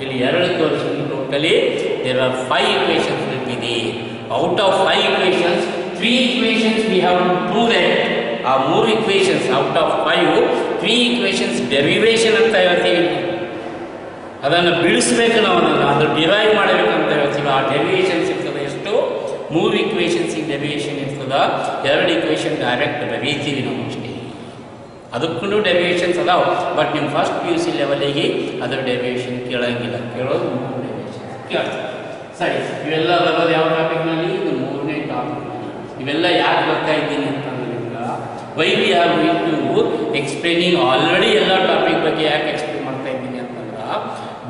2 ತೋರಿಸಿದ್ವಿ. Totally there are 5 equations will be there. Out of 5 equations, 3 equations we have to prove that. ಆ 3 equations out of 5, 3 equations derivation ಅಂತ ಹೇಳ್ತೀವಿ. ಅದನ್ನು ಬಿಡಿಸ್ಬೇಕು ನಾವು, ಅದನ್ನು ಡಿರೈವ್ ಮಾಡಬೇಕಂತ ಹೇಳ್ತೀವಿ. ಆ ಡೆರಿವೇಷನ್ಸ್ ಇರ್ತದೆ ಎಷ್ಟು? ಮೂರು ಇಕ್ವೇಷನ್ಸಿಗೆ ಡೆವಿಯೇಷನ್ ಇರ್ತದೆ, ಎರಡು ಇಕ್ವೇಷನ್ ಡೈರೆಕ್ಟ್ ಬರೀತೀವಿ ನಾವು ಅಷ್ಟೇ. ಅದಕ್ಕೂ ಡೆವಿಯೇಷನ್ಸ್ ಅದಾವ, ಬಟ್ ನಿಮ್ಮ ಫಸ್ಟ್ ಪಿ ಯು ಸಿ ಲೆವೆಲಿಗೆ ಅದರ ಡೆವಿಯೇಷನ್ ಕೇಳಂಗಿಲ್ಲ. ಕೇಳೋದು ಮೂರು ಡೆವಿಯೇಷನ್ ಕೇಳ್ತಾರೆ. ಸರಿ, ಇವೆಲ್ಲ ಬರೋದು ಯಾವ ಟಾಪಿಕ್ನಲ್ಲಿ? ಇದು ಮೂರನೇ ಟಾಪಿಕ್ನಲ್ಲಿ. ಇವೆಲ್ಲ ಯಾಕೆ ಬರ್ತಾ ಇದ್ದೀನಿ ಅಂತಂದ್ರೆ, why we are going to explaining already ಎಲ್ಲ ಟಾಪಿಕ್ ಬಗ್ಗೆ ಯಾಕೆ ಎಕ್ಸ್ಪ್ಲೇನ್ ಮಾಡ್ತಾ ಇದ್ದೀನಿ ಅಂತಂದ್ರೆ,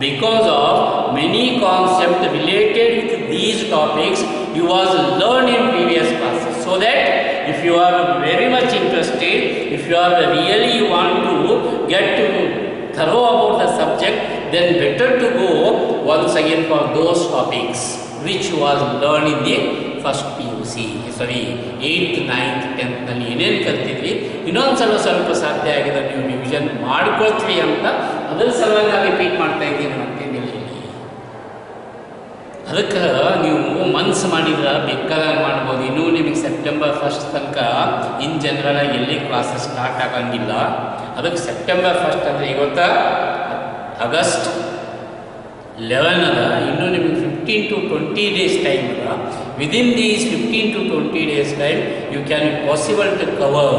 because of many concept related with these topics you was learn in previous classes. So that if you are very much interested, if you are really you want to get to thorough about the subject, then better to go once again for those topics which was learned in the first PUC, sorry 8th 9th 10th ನಲ್ಲಿ ಏನೇನು ಕಲ್ತಿದ್ವಿ ಇನ್ನೊಂದು ಸ್ವಲ್ಪ ಸಾಧ್ಯ ಆಗಿದೆ ನೀವು revision ಮಾಡ್ಕೊಳ್ತೀವಿ ಅಂತ ಅದರ ಸಲುವಾಗಿ ರಿಪೀಟ್ ಮಾಡ್ತಾ ಇದ್ದೀನಿ ಮತ್ತೆ ನಿಲ್ಲಿ. ಅದಕ್ಕೆ ನೀವು ಮನ್ಸು ಮಾಡಿದ್ರೆ ಬೇಕಾದಾಗ ಮಾಡ್ಬೋದು. ಇನ್ನೂ ನಿಮಗೆ ಸೆಪ್ಟೆಂಬರ್ 1 ತನಕ ಇನ್ ಜನರಲ್ ಎಲ್ಲಿ ಕ್ಲಾಸಸ್ ಸ್ಟಾರ್ಟ್ ಆಗಂಗಿಲ್ಲ. ಅದಕ್ಕೆ ಸೆಪ್ಟೆಂಬರ್ 1 ಅಂದರೆ ಇವತ್ತು ಆಗಸ್ಟ್ 11 ಅದ, ಇನ್ನೂ ನಿಮಗೆ 15 to 20 days ಟೈಮ್ ಅದ. Within these 15 to 20 days time you can be possible to cover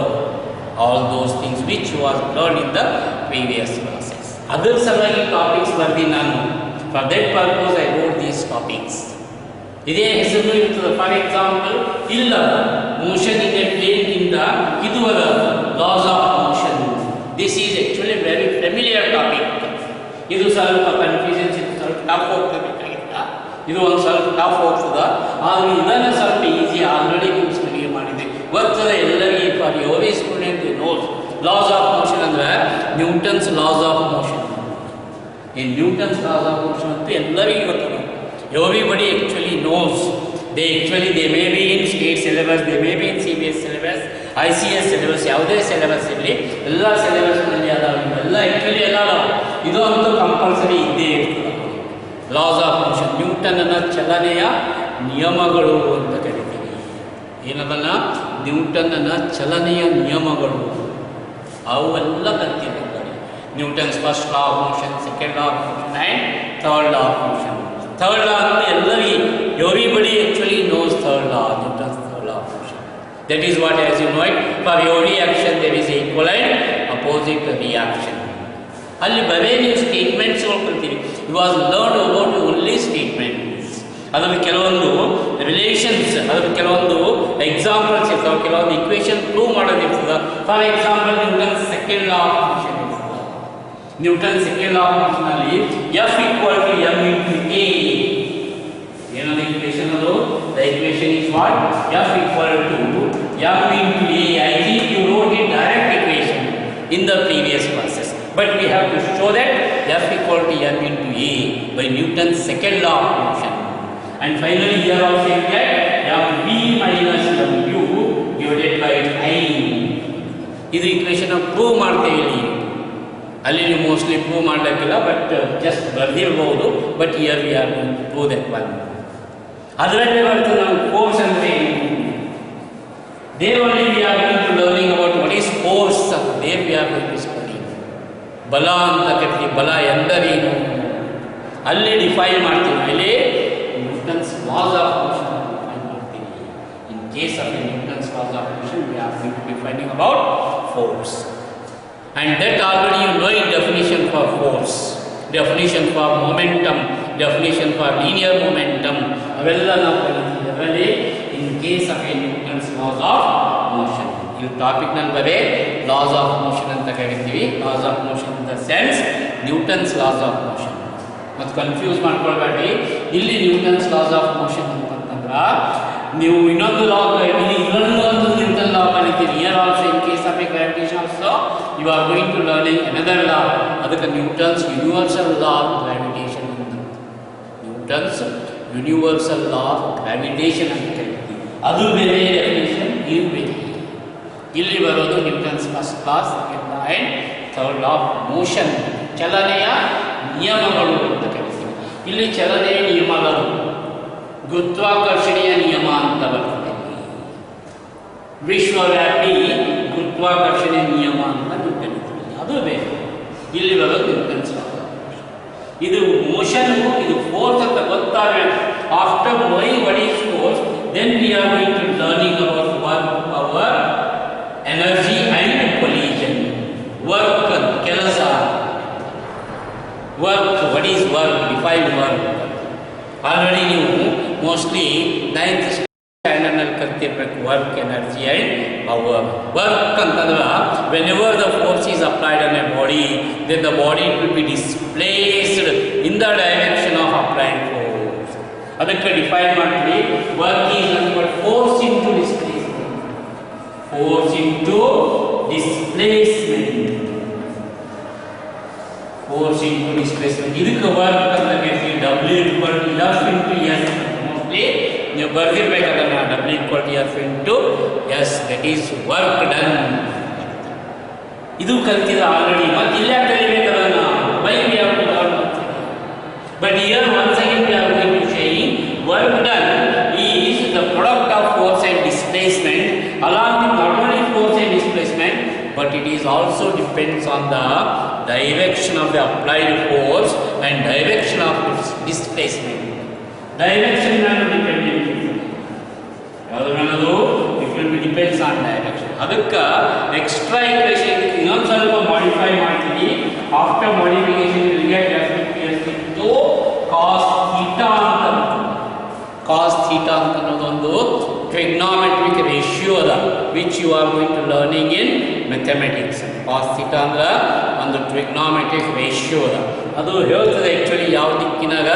all those things which you are learn in the previous classes. ಅದರ ಸಲುವಾಗಿ ಟಾಪಿಕ್ಸ್ ಬರ್ದಿ ನಾನು. For that purpose I wrote these topics. ಇದೇ ಹೆಸರು ಇರ್ತದೆ. For example ಇಲ್ಲ motion in a plane ಇಂದ ಇದುವರ laws of motion. This is actually very familiar topic. ಇದು ಸ್ವಲ್ಪ ಕನ್ಫ್ಯೂಷನ್ಸ್ ಇದು ಸ್ವಲ್ಪ ಟಫ್ ಹೋಗ್ತಬೇಕಾಗಿತ್ತ, ಇದು ಒಂದು ಸ್ವಲ್ಪ ಟಫ್ ಹೋಗ್ತದ. ಆದರೆ ಇದನ್ನು ಸ್ವಲ್ಪ ಈಸಿ ಆಲ್ರೆಡಿ ನೀವು ಸ್ಟಡಿ ಮಾಡಿದೆ ಗೊತ್ತದ ಎಲ್ಲರಿಗೆ. For every student knows laws of motion ಅಂದರೆ Newton's laws of motion. In Newton's laws of motion ಅಂತೂ ಎಲ್ಲರಿಗೂ ಗೊತ್ತಿದೆ. Everybody actually knows. They may be in state syllabus, they may be in CBS syllabus, ICS syllabus, ಯಾವುದೇ syllabus ಇರಲಿ ಎಲ್ಲ ಸಿಲೆಬಸ್ನಲ್ಲಿ ಅದಾವೆ. ಇವೆಲ್ಲ actually ಎಲ್ಲ ಇದು ಅಂತೂ ಕಂಪಲ್ಸರಿ ಇದ್ದೇ ಇರ್ತದೆ. ಲಾಸ್ ಆಫ್ ಮೋಷನ್ ನ್ಯೂಟನ್ನ ಚಲನೆಯ ನಿಯಮಗಳು ಅಂತ ಕರಿತೀವಿ. ಏನದನ್ನ ನ್ಯೂಟನ್ನ ಚಲನೆಯ ನಿಯಮಗಳು ಅವೆಲ್ಲ ಕಲ್ತಿದೆ. Newton's first law of motion, second law of motion and third law of motion. Third law everybody actually knows third law, Newton's third law of motion. That is what, as you know it, for every action there is equivalent opposite reaction. ಅಲ್ಲಿ ಬರೇ ನೀವು statements ಕಲ್ತೀರಿ. You was learn about only statements. ಅದರಲ್ಲಿ ಕೆಲವೊಂದು relations, ಅದರಲ್ಲಿ ಕೆಲವೊಂದು examples ಇರ್ತಾವೆ, ಕೆಲವೊಂದು ಇಕ್ವೇಷನ್ ಪ್ರೂವ್ ಮಾಡೋದಿರ್ತದೆ. For example Newton's second law of motion. Newton second law of motion ಅಲ್ಲಿ F equal to m into a. ಏನದು ಇಕ್ವೇಷನ್? ಅದು the equation is what? F equal to m into a. I think you wrote it direct equation in the previous classes, but we have to show that F equal to m into a by Newton's second law of motion. And finally here also you get mv minus w divided by time. ಇದು equation prove ಮಾಡ್ತೇವೆ ಇಲ್ಲಿ. ಅಲ್ಲಿ ನೀವು mostly prove ಮಾಡಲಿಕ್ಕಿಲ್ಲ, but just ಬರ್ದಿರ್ಬೋದು. But here we are prove that one. ಅದರಲ್ಲೇ ಬರ್ತದೆ ನಾವು ಫೋರ್ಸ್ ಅಂದರೆ there only we are going to learning about what is force. There we are going to study. ಬಲ ಅಂತ ಕರಿತೀವಿ. ಬಲ ಎಂದರೇನು ಅಲ್ಲಿ ಡಿಫೈನ್ ಮಾಡ್ತೀವಿ. ಅಲ್ಲಿ Newton's laws of motion define ಮಾಡ್ತೀವಿ. In case of Newton's laws of motion we are going to defining about force. And that already you know in definition for force, definition for momentum, definition for linear momentum. ಅವೆಲ್ಲ ನಾವು ಕಲಿತೀವಿ. ಅದರಲ್ಲಿ in case of Newton's laws of motion. ಈ topic ನಲ್ಲಿ ಬರೇ loss of motion ಅಂತ ಕರಿತೀವಿ. Loss of motion in the sense Newton's laws of motion. ಮತ್ತು ಕನ್ಫ್ಯೂಸ್ ಮಾಡ್ಕೊಳ್ಬೇಡಿ. ಇಲ್ಲಿ ನ್ಯೂಟನ್ಸ್ ಲಾಸ್ ಆಫ್ ಮೋಷನ್ ಅಂತಂದ್ರೆ ನೀವು ಇನ್ನೊಂದು ಲಾ ಇನ್ನೊಂದು ನ್ಯೂಟನ್ ಲಾ ಕಲಿತೀರಿ. Here also in case of a gravitation also you are going to learning another law. ಅದಕ್ಕೆ Newton's universal law of gravitation ಅಂತ. Newton's universal law of gravitation ಅಂತ ಕರಿತೀವಿ. ಅದು ಬೇರೆ ಡೆಫಿನೇಷನ್, ಇದು ಬೇರೆ. ಇಲ್ಲಿ ಬರೋದು Newton's first law, second law and third law of motion, ಚಲನೆಯ ನಿಯಮಗಳು ಅಂತ ಕರಿತೀವಿ. ಇಲ್ಲಿ ಚಲನೆಯ ನಿಯಮಗಳು ಗುರುತ್ವಾಕರ್ಷಣೆಯ ನಿಯಮ ಅಂತ ಬರ್ತದೆ. ವಿಶ್ವವ್ಯಾಪಿ ಗುರುತ್ವಾಕರ್ಷಣೆ ನಿಯಮ ಅಂತ ನೀವು ಕರಿತೀವಿ. ಅದು ಬೇರೆ. ಇಲ್ಲಿ ಬರೋದು ನ್ಯೂಟನ್ಸ್ ಲಾ. ಇದು ಮೋಷನ್, ಇದು ಫೋರ್ಸ್ ಅಂತ ಗೊತ್ತಾಗಬೇಕು. After knowing what is force, then are going to learning about work, power, energy and collision. Work, kelasa. Work, what is work? Define work. Already you mostly 9th standard ನಲ್ಲಿ ಕಲಿತಿರಬೇಕು work, energy and power. Work ಅಂತಂದ್ರೆ whenever the force is applied on a body, then the body will be displaced in the direction of applied force. ಅದಕ್ಕೆ define ಮಾಡ್ತೀವಿ. Work is nothing but force into displacement. Force into displacement. Force into displacement. ಇದಕ್ಕೆ work ಅಂತ ಹೇಳ್ತೀವಿ. W equal to F into S. Mostly ನೀವು ಬರ್ದಿರ್ಬೇಕಾದ್ರೆ W equal to F into S. That is work done. ಇದು ಕಲ್ತಿದ already. ಮತ್ತೆ ಇಲ್ಲ ಕಲಿಬೇಕಲ್ಲ. Why we have to learn? But here once again we are going to saying work done is the product of force and displacement, along with not only force and displacement, but it is also depends on the direction of the applied force and direction of displacement. Direction dependent. It will be depends on direction. ಅದಕ್ಕೆ extra equation ಇನ್ನೊಂದು ಸ್ವಲ್ಪ modify ಮಾಡ್ತೀವಿ. After modification we will get F into cos theta ಅಂತ. Cos theta ಅಂತ ಅನ್ನೋದೊಂದು trigonometric ratio ಅದ, which you are going to learning in mathematics. Cos theta ಅಂದ್ರೆ ಒಂದು trigonometric ratio ಅದ. ಅದು ಹೇಳ್ತದೆ ಆಕ್ಚುಲಿ ಯಾವ ದಿಕ್ಕಿನಾಗ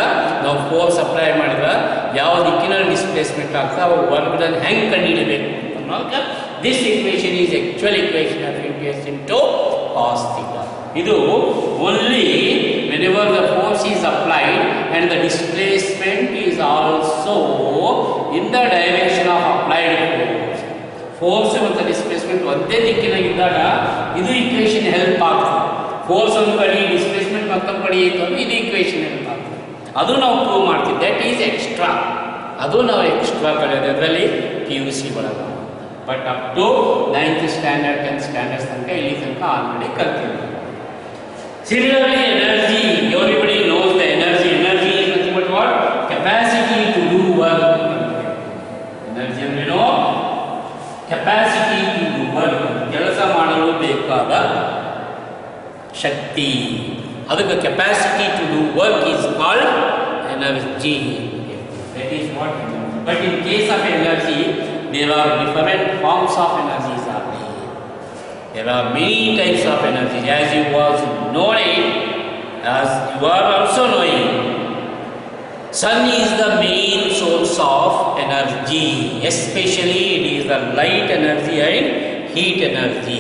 ನಾವು ಫೋರ್ಸ್ ಅಪ್ಲೈ ಮಾಡಿದ್ರೆ ಯಾವ ದಿಕ್ಕಿನಲ್ಲಿ ಡಿಸ್ಪ್ಲೇಸ್ಮೆಂಟ್ ಆಗ್ತದೆ, ಅವು ವರ್ಕ್ ಡನ್ ಹೆಂಗೆ ಕಂಡುಹಿಡಬೇಕು ಅನ್ನೋದಕ್ಕೆ this equation is actual equation of into s into cos theta. ಇದು only whenever the force is applied and the displacement is also in the direction of applied force. Force ಮತ್ತು displacement ಒಂದೇ ದಿಕ್ಕಿನಾಗಿದ್ದಾಗ ಇದು equation help ಆಗ್ತದೆ. Force ಒಂದು ಕಡೆ displacement ಮತ್ತೊಂದು ಕಡೆ ಇತ್ತು, ಇದು ಇಕ್ವೇಷನ್ ಹೆಲ್ಪ್ ಆಗ್ತದೆ. ಅದು ನಾವು ಪ್ರೂವ್ ಮಾಡ್ತೀವಿ. That is extra. ಅದು ನಾವು ಎಕ್ಸ್ಟ್ರಾ ಕಲಿಯೋದು ಅದರಲ್ಲಿ PUC ಒಳಗೆ. But up to 9th standard 10th standards ತನಕ ಇಲ್ಲಿ ತನಕ ಆಲ್ರೆಡಿ ಕಲ್ತೀವಿ. Similarly, energy, everybody knows the energy. Energy is nothing but what? Capacity to do work. Energy ಅಂದ್ರೆ ಏನು? Capacity to do work. ಕೆಲಸ ಮಾಡಲು ಬೇಕಾದ ಶಕ್ತಿ. ಅದಕ್ಕೆ capacity to do work is called energy. That is what. But in case of energy, there are different forms of energies are there. There are many types of energy, as you also know it, as you are also knowing. Sun is the main source of energy, especially it is the light energy and heat energy.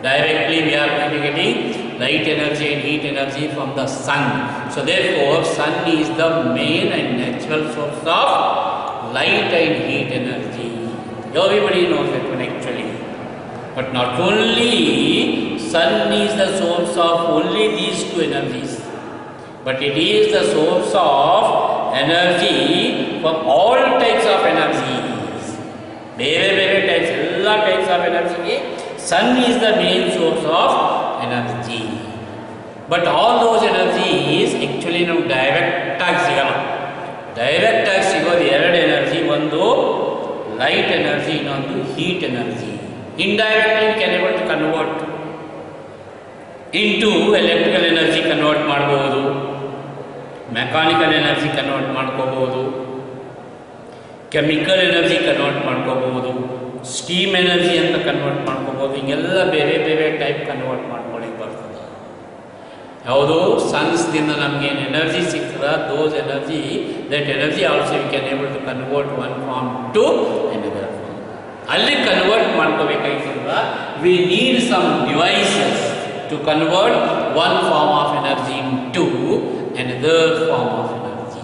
Directly we are getting light energy and heat energy from the sun. So therefore, sun is the main and natural source of light and heat energy. Everybody knows that one actually. But not only sun is the source of only these two energies, but it is the source of energy for all types of energies. ಬೇರೆ types, ಎಲ್ಲ types of energy, sun is the main source of energy. But all those energies actually ನಾವು direct ಆಗಿ ಸಿಗಲ್ಲ. Direct ಆಗಿ ಸಿಗೋದು ಎರಡು energy, ಒಂದು light energy, ಇನ್ನೊಂದು heat energy. Indirectly can able to convert into electrical energy, convert ಮಾಡಬಹುದು, mechanical energy convert ಮಾಡ್ಕೋಬಹುದು, ಕೆಮಿಕಲ್ ಎನರ್ಜಿ ಕನ್ವರ್ಟ್ ಮಾಡ್ಕೋಬಹುದು, ಸ್ಟೀಮ್ ಎನರ್ಜಿ ಅಂತ ಕನ್ವರ್ಟ್ ಮಾಡ್ಕೋಬಹುದು. ಹಿಂಗೆಲ್ಲ ಬೇರೆ ಬೇರೆ ಟೈಪ್ ಕನ್ವರ್ಟ್ ಮಾಡ್ಕೊಳ್ಳಿಕ್ಕೆ ಬರ್ತದೆ. ಯಾವುದು ಸನ್ಸ್ದಿಂದ ನಮಗೇನು ಎನರ್ಜಿ ಸಿಗ್ತದೆ, those energy, that energy also we can able to convert one form to another form. ಅಲ್ಲಿ ಕನ್ವರ್ಟ್ ಮಾಡ್ಕೋಬೇಕಾಗಿಲ್ಲ, we need some devices to convert one form of energy into another form of energy.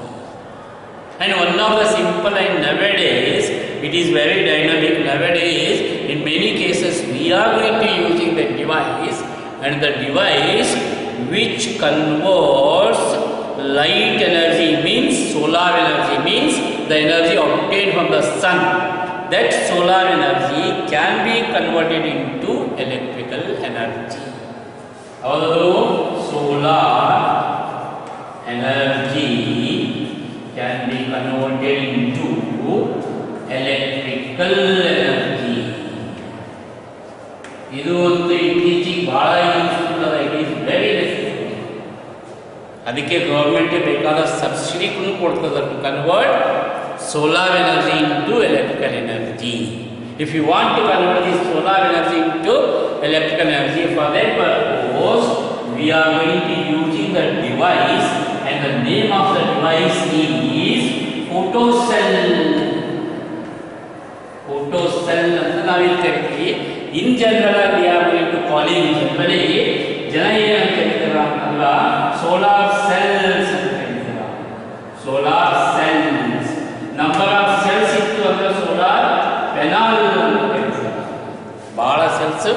And one of the simple, and nowadays it is very dynamic. Nowadays in many cases we are going to using the device, and the device which converts light energy means solar energy, means the energy obtained from the sun. That solar energy can be converted into electrical energy. Although solar energy can be converted into electrical energy. ಇದು ಒಂದು ಇತ್ತೀಚೆಗೆ ಬಹಳ useful ಅದ. It is very necessary. ಅದಕ್ಕೆ government ಬೇಕಾದ subsidy ಕೊಡ್ತದೆ to convert solar energy into electrical energy. If you want to convert this solar energy into electrical energy, for that purpose we are going to using the device, and the name of the device is photocell. Photocell ಅಂತ ನಾವು ಕರಿತೀವಿ. In general we are going to call it generally ಜನ ಏನಂತ ಕರೀತಾರ ಅಂತಂದ್ರ solar cells ಅಂತ ಕರೀತಾರ. solar cells. number of cells ಇತ್ತು ಅಂದ್ರೆ solar panel ಅಂತ ಕರೀತಾರ. ಬಹಳ ಸೆಲ್ಸ್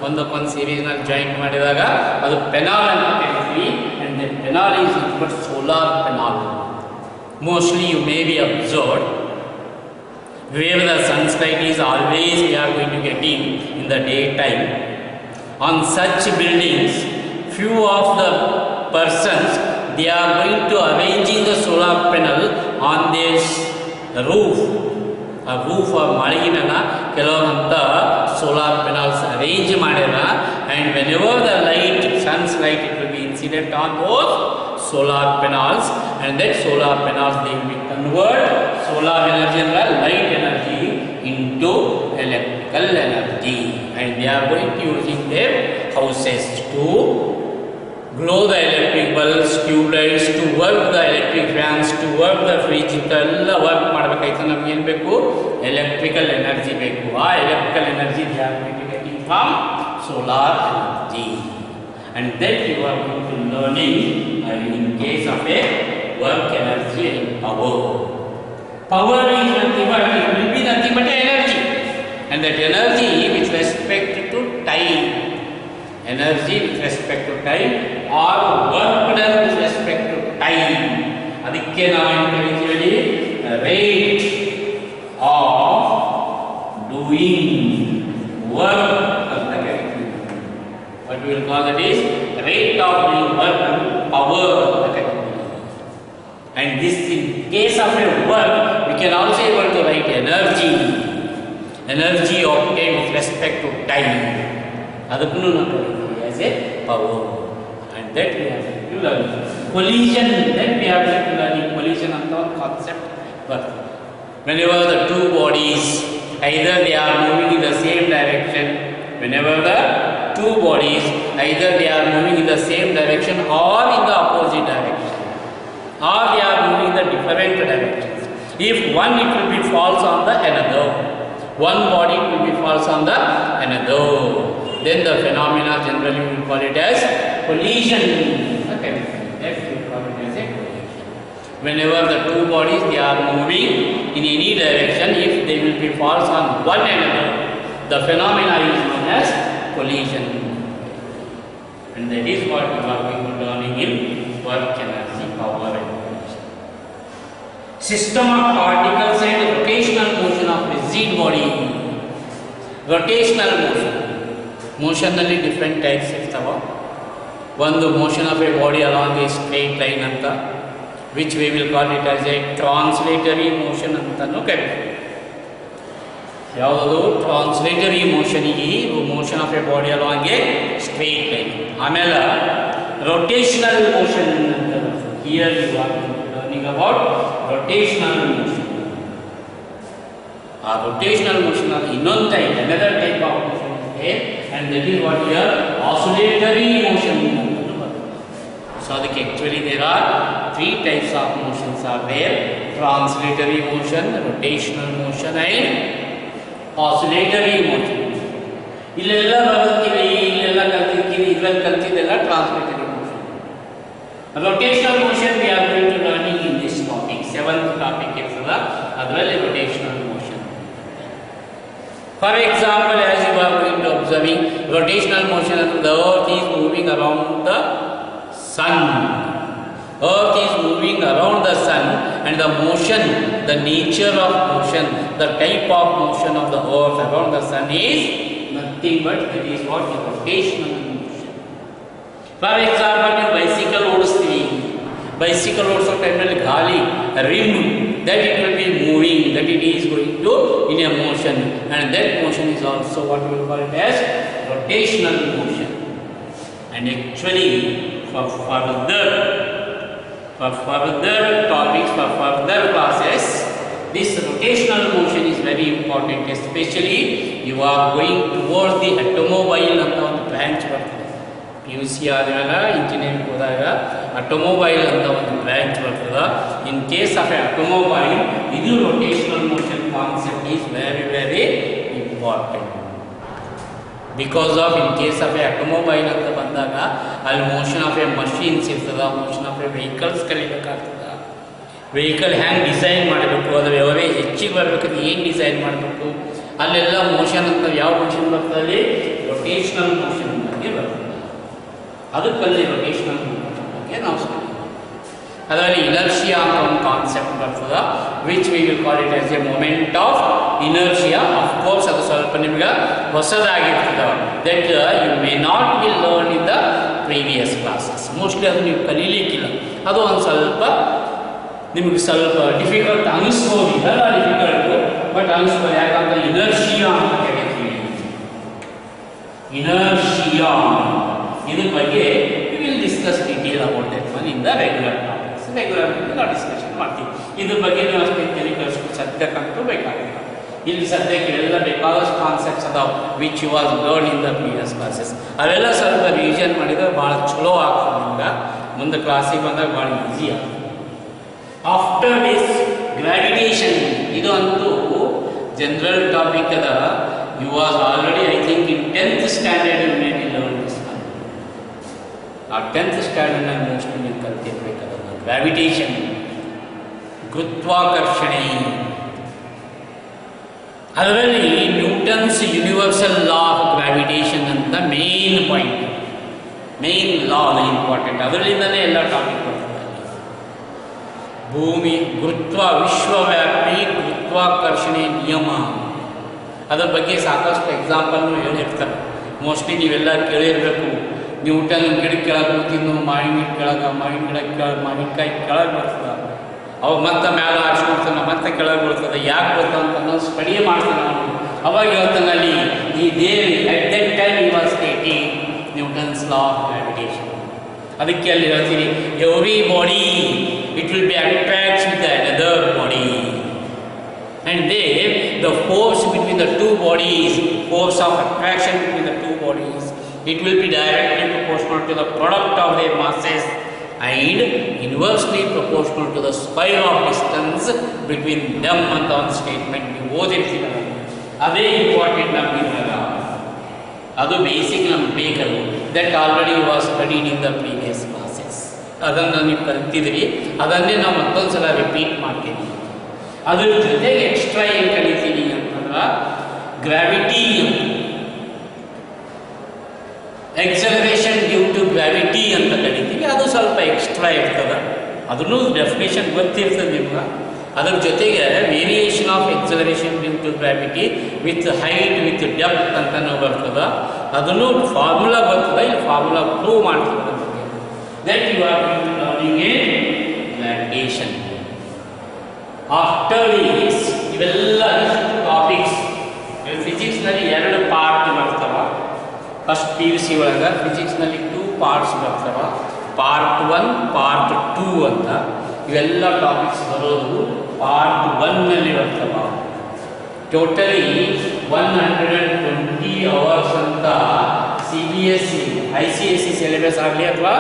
ಒಂದಕ್ಕೊಂದು ಸೀರೀಸ್ನಲ್ಲಿ ಜಾಯಿಂಟ್ ಮಾಡಿದಾಗ ಅದು ಪೆನಾಲ್ ಅಂತ ಕರಿತೀವಿ. and the panel is but solar panel. Mostly you may be observed where the sunlight is always we are going to get in the daytime. On such buildings, few of the persons they are going to arranging the solar panel on their roof. A roof or ಮಾಳಿಗೆನ ಕೆಲವೊಂದ solar panels arrange ಮಾಡ್ಯಾರ. and whenever the light, sun's light, it will be incident on those solar panels, and that solar panels they will convert solar energy and light energy into electrical energy, and they are going to using their houses to glow the electric bulbs, tube lights, to work the electric fans, to work the fridge. ಎಲ್ಲ work ಮಾಡಬೇಕಾಯ್ತು ನಮ್ಗೆ ಏನು ಬೇಕು? Electrical energy ಬೇಕು. ಆ electrical energy they are going to getting from solar energy, and that you are going to learning in case of a work energy and power. Power is nothing but, it will be nothing but energy, and that energy with respect to time, energy with respect to time or work done with respect to time. ಅದಕ್ಕೆ ನಾವು ಏನು ಕರೀತೀವಿ? rate of doing work ಅಂತ ಕರೀತೀವಿ. what we will call that is rate of doing work, power ಅಂತ ಕರೀತೀವಿ. and this in case of a work we can also able to write energy obtained with respect to time. ಅದಕ್ಕೂ ನಾವು ಕರೀತೀವಿ as a power, and that we have to learn. collision, that we have to learn. collision ಅಂತ ಒಂದು concept ಬರ್ತದೆ. whenever the two bodies either they are moving in the same direction, whenever the two bodies either they are moving in the same direction or in the opposite direction, or they are moving in the different directions. If one, it will be falls on the another, one body will be falls on the another, then the phenomena generally we call it as collision. Okay, that we call it as a collision. Whenever the two bodies they are moving in any direction, if they will be falls on one another, the phenomena is known as collision, and that is what we are going to learning in work energy, power and collision. System of particles and rotational motion of rigid body. rotational motion, motion ನಲ್ಲಿ different types ಇರ್ತಾವ. ಒಂದು motion of a body along a straight line ಅಂತ, which we will call it as a translatory motion ಅಂತಲೂ ಕರೀತೀವಿ. ಯಾವುದು translatory ಮೋಷನಿಗೆ motion of a body along a straight line. ಆಮೇಲೆ rotational motion ಅಂತ, here you are learning about rotational motion. ಆ rotational motion ಅದು ಇನ್ನೊಂದು type, another type of motion ಇದೆ, and that is what we are oscillatory motion. So ಅದಕ್ಕೆ actually there are three types of motions are there: translatory motion, rotational motion and oscillatory motion. ಇಲ್ಲೆಲ್ಲ ಬರುತ್ತೀವಿ, ಇಲ್ಲೆಲ್ಲ ಕಲ್ತಿರ್ತೀವಿ, ಇದ್ರಲ್ಲಿ ಕಲ್ತಿದ್ದೆಲ್ಲ ಟ್ರಾನ್ಸ್ಲೇಟರಿ motion. rotational motion we are going to learning in this topic, 7th topic ಇರ್ತದ, ಅದರಲ್ಲಿ rotational motion. For example, as you are going to observing rotational motion, the earth is moving around the sun. Earth is moving around the sun, and the motion, the nature of motion, the type of motion of the earth around the sun is nothing but that is what is rotational motion. For example, you bicycle ಓಡಿಸ್ತೀವಿ, bicycle ಓಡಿಸೋ ಟೈಮಲ್ಲಿ ಗಾಳಿ rim that it will be moving, that it is going to in a motion, and that motion is also what we will call it as rotational motion. And actually for further topics, for further classes, this rotational motion is very important, especially you are going towards the automobile ಅಂತ ಒಂದು branch ಬರ್ತದೆ. PUC ಆದ್ಮೇಲೆ engineering ಹೋದಾಗ automobile ಅಂತ ಒಂದು branch ಬರ್ತದೆ. In case of automobile ಇದು rotational motion concept is very very important. Because of in case of automobile ಅಂತ ಬಂದಾಗ ಅಲ್ಲಿ ಮೋಷನ್ ಆಫ್ ಎ ಮಷೀನ್ಸ್ ಇರ್ತದೆ, ಮೋಷನ್ ಆಫ್ ಎ ವೆಹಿಕಲ್ಸ್ ಕಲಿಬೇಕಾಗ್ತದೆ. ವೆಹಿಕಲ್ ಹ್ಯಾಂಗೆ ಡಿಸೈನ್ ಮಾಡಬೇಕು, ಅದು ಯಾವೇ ಹೆಚ್ಚಿಗೆ ಬರಬೇಕಂದ್ರೆ ಏನು ಡಿಸೈನ್ ಮಾಡಬೇಕು, ಅಲ್ಲೆಲ್ಲ ಮೋಷನ್ ಅಂತ ಯಾವ ಮೋಷನ್ ಬರ್ತದೆ ಅಲ್ಲಿ ರೊಟೇಷನಲ್ ಮೋಷನ್ ಬಗ್ಗೆ ಬರ್ತದೆ. ಅದಕ್ಕಲ್ಲಿ ರೊಟೇಷನಲ್ ಮೋಷನ್ ಬಗ್ಗೆ ನಾವು ಸ್ಟಡಿ ಅದರಲ್ಲಿ ಇನರ್ಷಿಯಾ ಅಂತ ಒಂದು ಕಾನ್ಸೆಪ್ಟ್ ಬರ್ತದೆ, which we will call it as a moment of inertia. Of course ಅದು ಸ್ವಲ್ಪ ನಿಮ್ಗೆ ಹೊಸದಾಗಿರ್ತದೆ, that you may not will learn in the previous classes. Mostly ಅದು ನೀವು ಕಲೀಲಿಕ್ಕಿಲ್ಲ, ಅದು ಒಂದು ಸ್ವಲ್ಪ ನಿಮಗೆ ಸ್ವಲ್ಪ ಡಿಫಿಕಲ್ಟ್ ಅನಿಸ್ಬೋದು, ಇದೆಲ್ಲ ಡಿಫಿಕಲ್ಟು ಬಟ್ ಅನಿಸ್ಬೋದು. ಯಾಕಂದ್ರೆ ಇನರ್ಷಿಯಾ ಅಂತ ಕರಿತೀವಿ. ಇನರ್ಷಿಯಾ ಇದ್ರ ಬಗ್ಗೆ we will discuss detail about that one in the regular topics. Regular ನಾವು ಡಿಸ್ಕಷನ್ ಮಾಡ್ತೀವಿ. ಇದ್ರ ಬಗ್ಗೆ ನೀವು ಅಷ್ಟೇ ತಿಳಿಕಷ್ಟು ಸದ್ಯಕ್ಕಂತೂ ಬೇಕಾಗಿಲ್ಲ. ಇಲ್ಲಿ ಸದ್ಯಕ್ಕೆ ಎಲ್ಲ ಬೇಕಾದಷ್ಟು ಕಾನ್ಸೆಪ್ಟ್ಸ್ ಅದಾವೆ which you was learn in the previous classes. ಅವೆಲ್ಲ ಸ್ವಲ್ಪ ರಿವಿಷನ್ ಮಾಡಿದ್ರೆ ಭಾಳ ಚಲೋ ಆಗ್ತದೆ. ನಿಮ್ಗೆ ಮುಂದೆ ಕ್ಲಾಸಿಗೆ ಬಂದಾಗ ಭಾಳ ಈಸಿ ಆಗ್ತದೆ. ಆಫ್ಟರ್ ದಿಸ್ ಗ್ರಾವಿಟೇಷನ್, ಇದು ಅಂತೂ ಜನರಲ್ ಟಾಪಿಕ್ ಅದ. You was already I think in 10th standard you may be learn this. ಆ 10th ಸ್ಟ್ಯಾಂಡರ್ಡ್ನಾಗ ಮೋಸ್ಟ್ಲಿ ನೀವು ಕಲ್ತಿರ್ಬೇಕಾದ ಗ್ರಾವಿಟೇಷನ್, ಗುರುತ್ವಾಕರ್ಷಣೆ. ಅದರಲ್ಲಿ Newton's universal law of gravitation ಅಂತ main point, main law important. ಅದರಲ್ಲಿಂದಲೇ ಎಲ್ಲ ಟಾಪಿಕ್ ಬರ್ತದೆ. ಭೂಮಿ ವಿಶ್ವವ್ಯಾಪಿ ಗುರುತ್ವಾಕರ್ಷಣೆ ನಿಯಮ, ಅದರ ಬಗ್ಗೆ ಸಾಕಷ್ಟು ಎಕ್ಸಾಂಪಲ್ನು ಹೇಳಿರ್ತಾರೆ. ಮೋಸ್ಟ್ಲಿ ನೀವೆಲ್ಲ ಕೇಳಿರಬೇಕು. ನ್ಯೂಟನ್ ಗಿಡ ಕೆಳಗೆ ಕೂತಿದ್ದು ಮಾವಿನ ಗಿಡ ಕೆಳಗೆ, ಮಾವಿನ ಗಿಡ ಕೆಳಗೆ ಮಾವಿನಕಾಯಿ ಕೆಳಗೆ ಬರ್ತದೆ. ಅವಾಗ ಮತ್ತೆ ಮ್ಯಾಲೆ ಆರಿಸ್ಕೊಡ್ತಾನೆ, ಮತ್ತೆ ಕೆಳಗೆ ಬರ್ತದೆ. ಯಾಕೆ ಬರ್ತದೆ ಅಂತ ನಾವು ಸ್ಟಡಿ ಮಾಡ್ತಾನೆ. ಅವಾಗ ಹೇಳ್ತಾನೆ ಅಲ್ಲಿ ಈ ದೇವಿ ಅಟ್ ದಟ್ ಟೈಮ್ ಈ was stating Newton's law of gravitation. ಅದಕ್ಕೆ ಅಲ್ಲಿ ಹೇಳ್ತೀನಿ, every body it will be attracted with another body, and the force between the two bodies, force of attraction between the two bodies, it will be directly proportional to the product of their masses and inversely proportional to the square of distance between them. ಅಂತ ಒಂದು statement ನೀವು ಓದಿರ್ತೀರ. ಅದೇ important ನಮಗಿರಲ್ಲ, ಅದು basic ನಮ್ಗೆ ಬೇಕದು. That already was studied in the previous classes. ಅದನ್ನು ನೀವು ಕಲ್ತಿದ್ರಿ, ಅದನ್ನೇ ನಾವು ಮತ್ತೊಂದು ಸಲ ರಿಪೀಟ್ ಮಾಡ್ತೀವಿ. ಅದ್ರ ಜೊತೆಗೆ ಎಕ್ಸ್ಟ್ರಾ ಏನು ಕಲಿತೀವಿ ಅಂತಂದ್ರೆ gravity, acceleration due to gravity ಅಂತ ಕಲಿತೀವಿ. ಅದು ಸ್ವಲ್ಪ ಎಕ್ಸ್ಟ್ರಾ ಇರ್ತದೆ, ಅದನ್ನು ಡೆಫಿನೇಷನ್ ಗೊತ್ತಿರ್ತದೆ ನಿಮ್ಗೆ. ಅದರ ಜೊತೆಗೆ variation of acceleration due to gravity with height with depth ಅಂತಲೂ ಬರ್ತದೆ. ಅದನ್ನು ಫಾರ್ಮುಲಾ ಬರ್ತದೆ, ಇಲ್ಲಿ ಫಾರ್ಮುಲಾ ಪ್ರೂವ್ ಮಾಡ್ತದೆ. that you are going to learning in gravitation. After this, ಇವೆಲ್ಲ ಟಾಪಿಕ್ಸ್ ಫಿಸಿಕ್ಸ್ನಲ್ಲಿ 2 ಪಾರ್ಟ್ ಬರ್ತವ. ಫಸ್ಟ್ PUC ಒಳಗೆ ಫಿಸಿಕ್ಸ್ನಲ್ಲಿ 2 ಪಾರ್ಟ್ಸ್ ಬರ್ತವ, ಪಾರ್ಟ್ 1 ಪಾರ್ಟ್ 2 ಅಂತ. ಇವೆಲ್ಲ ಟಾಪಿಕ್ಸ್ ಬರೋದು ಪಾರ್ಟ್ 1ನಲ್ಲಿ ಬರ್ತವ. ಟೋಟಲಿ 120 ಅವರ್ಸ್ ಅಂತ CBSE ICSE ಸಿಲೆಬಸ್ ಆಗಲಿ ಅಥವಾ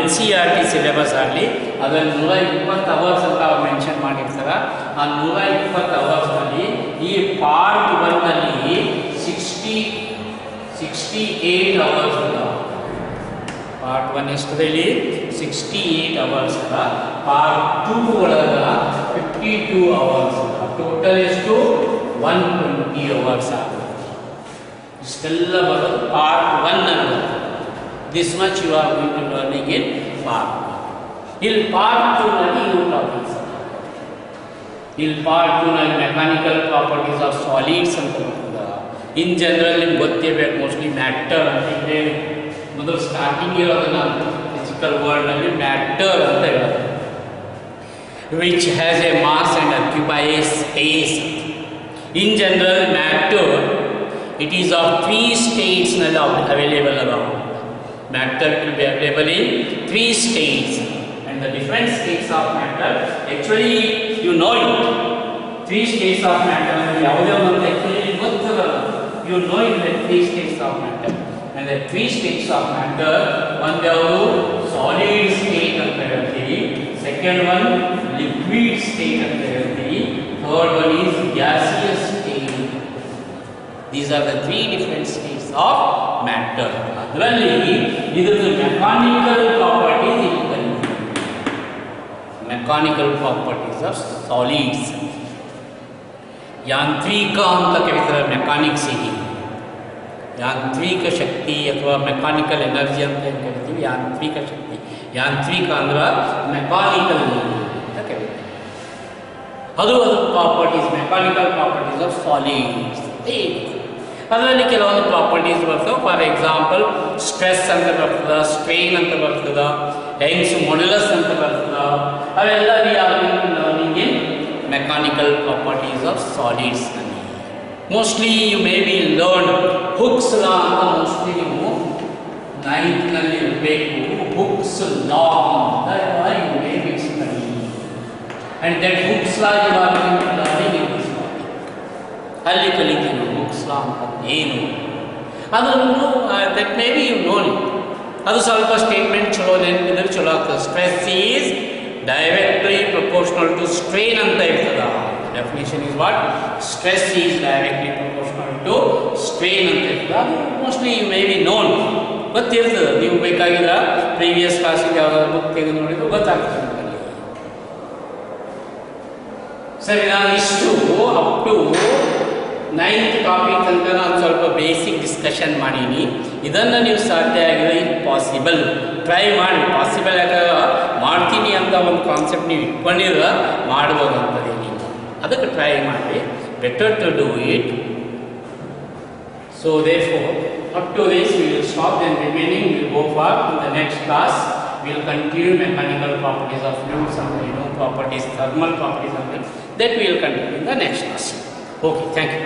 NCERT ಸಿಲೆಬಸ್ ಆಗಲಿ ಅದರಲ್ಲಿ 120 ಅವರ್ಸ್ ಅಂತ ಅವ್ರು ಮೆನ್ಷನ್ ಮಾಡಿರ್ತಾರೆ. ಆ 120 ಅವರ್ಸ್ನಲ್ಲಿ ಈ ಪಾರ್ಟ್ 1ನಲ್ಲಿ 68 ಅವರ್ಸ್ ಅದ. ಪಾರ್ಟ್ 1 ಎಷ್ಟರಲ್ಲಿ 68 ಅವರ್ಸ್ ಅದ. ಪಾರ್ಟ್ 2 ಒಳಗೆ 52 ಅವರ್ಸ್ ಅದ. ಟೋಟಲ್ ಎಷ್ಟು 120 ಅವರ್ಸ್ ಆಗುತ್ತೆ. ಇಷ್ಟೆಲ್ಲ ಬರೋದು ಪಾರ್ಟ್ 1 ನಲ್ಲಿ. This much you are going to learning in part 1. ಇಲ್ಲಿ ಪಾರ್ಟ್ 2 ನಲ್ಲಿ ಇವು ಟಾಪಿಕ್ಸ್. ಇಲ್ಲಿ ಪಾರ್ಟ್ 2 ನಲ್ಲಿ ಮೆಕ್ಯಾನಿಕಲ್ ಪ್ರಾಪರ್ಟೀಸ್ ಆಫ್ ಸಾಲಿಡ್ಸ್ ಅಂತ ಬರ್ತದೆ. ಇನ್ ಜನರಲ್ ನಿಮ್ಗೆ ಗೊತ್ತಿರಬೇಕು, ಮೋಸ್ಟ್ಲಿ ಮ್ಯಾಟರ್ ಅಂತ ಇದೆ. ಮೊದಲು ಸ್ಟಾರ್ಟಿಂಗ್ ಇರೋದನ್ನ ಫಿಸಿಕಲ್ ವರ್ಲ್ಡ್ನಲ್ಲಿ ಮ್ಯಾಟರ್ ಅಂತ ಹೇಳೋದು. which has a mass and occupies space. In general, matter it is of three states available around. Matter will be available in three states, and the different states of matter actually you know it. Three states of matter actually you know it, the three states of matter. And the three states of matter, one solid state of matter, second one liquid state of matter, third one is gaseous state. These are the three different states of matter. Adರಲ್ಲಿ ಇದರ mechanical properties ಇರುತ್ತವೆ. Mechanical properties of solids. ಯಾಂತ್ರಿಕ ಅಂತ ಕರೀತಾರೆ ಮೆಕ್ಯಾನಿಕ್ಸಿಗೆ. ಯಾಂತ್ರಿಕ ಶಕ್ತಿ ಅಥವಾ mechanical energy ಅಂತ ಏನು ಕರಿತೀವಿ, ಯಾಂತ್ರಿಕ ಶಕ್ತಿ. ಯಾಂತ್ರಿಕ ಅಂದ್ರೆ ಮೆಕ್ಯಾನಿಕಲ್ ಅಂತ ಕರೀತಾರೆ. ಅದು properties, mechanical properties of solids. ಅದರಲ್ಲಿ ಕೆಲವೊಂದು ಪ್ರಾಪರ್ಟೀಸ್ ಬರ್ತವೆ. ಫಾರ್ ಎಕ್ಸಾಂಪಲ್ ಸ್ಟ್ರೆಸ್ ಅಂತ ಬರ್ತದ, ಸ್ಟ್ರೈನ್ ಅಂತ ಬರ್ತದ, ಯಂಗ್ಸ್ ಮಾಡ್ಯುಲಸ್ ಅಂತ ಬರ್ತದ. ಅವೆಲ್ಲ learning in mechanical properties of solids. Mostly you may be learn Hooke's law ಅಂತ ಮೋಸ್ಟ್ಲಿ ನೀವು 9th ನಲ್ಲಿ ಇರಬೇಕು. ಹುಕ್ಸ್ ಲಾ ಅಂತ you may be study, and that Hooke's law you are learning in this topic. ಅಲ್ಲಿ ಕಲಿತೀವಿ Hooke's law ಅಂತ ಏನು ಅದನ್ನು. That may be you known it. ಅದು ಸ್ವಲ್ಪ ಸ್ಟೇಟ್ಮೆಂಟ್ ಚಲೋ ನೆನಪಿದ್ರೆ ಚಲೋ ಆಗ್ತದೆ. Stress is directly proportional to strain ಅಂತ ಇರ್ತದ. Definition is what? Stress is directly proportional to strain ಅಂತ ಇರ್ತದ. Mostly you may be known, ಗೊತ್ತಿರ್ತದೆ. ನೀವು ಬೇಕಾಗಿಲ್ಲ ಪ್ರೀವಿಯಸ್ ಕ್ಲಾಸಿಗೆ ಯಾವ್ದಾದ್ರು ಬುಕ್ ತೆಗೆದು ನೋಡಿದ್ರು ಗೊತ್ತಾಗ್ತದೆ. ಸರಿ, ನಾನು ಇಷ್ಟು ಅಪ್ ಟು 9th ಟಾಪಿಕ್ ಅಂತ ನಾನು ಸ್ವಲ್ಪ ಬೇಸಿಕ್ ಡಿಸ್ಕಷನ್ ಮಾಡೀನಿ. ಇದನ್ನು ನೀವು ಸಾಧ್ಯ ಆಗಿದ್ರೆ ಪಾಸಿಬಲ್ ಟ್ರೈ ಮಾಡಿ. ಪಾಸಿಬಲ್ ಯಾಕಂದ್ರೆ ಮಾಡ್ತೀನಿ ಅಂತ ಒಂದು ಕಾನ್ಸೆಪ್ಟ್ ನೀವು ಇಟ್ಕೊಂಡಿದ್ರೆ ಮಾಡ್ಬೋದಂತದೇನಿಲ್ಲ. ಅದಕ್ಕೆ ಟ್ರೈ ಮಾಡಿ. Better to do it. So therefore up to this we will stop, then remaining we will go for the next class. We will continue mechanical properties of fluids and properties, thermal properties and that we will continue in the next class. Okay, thank you.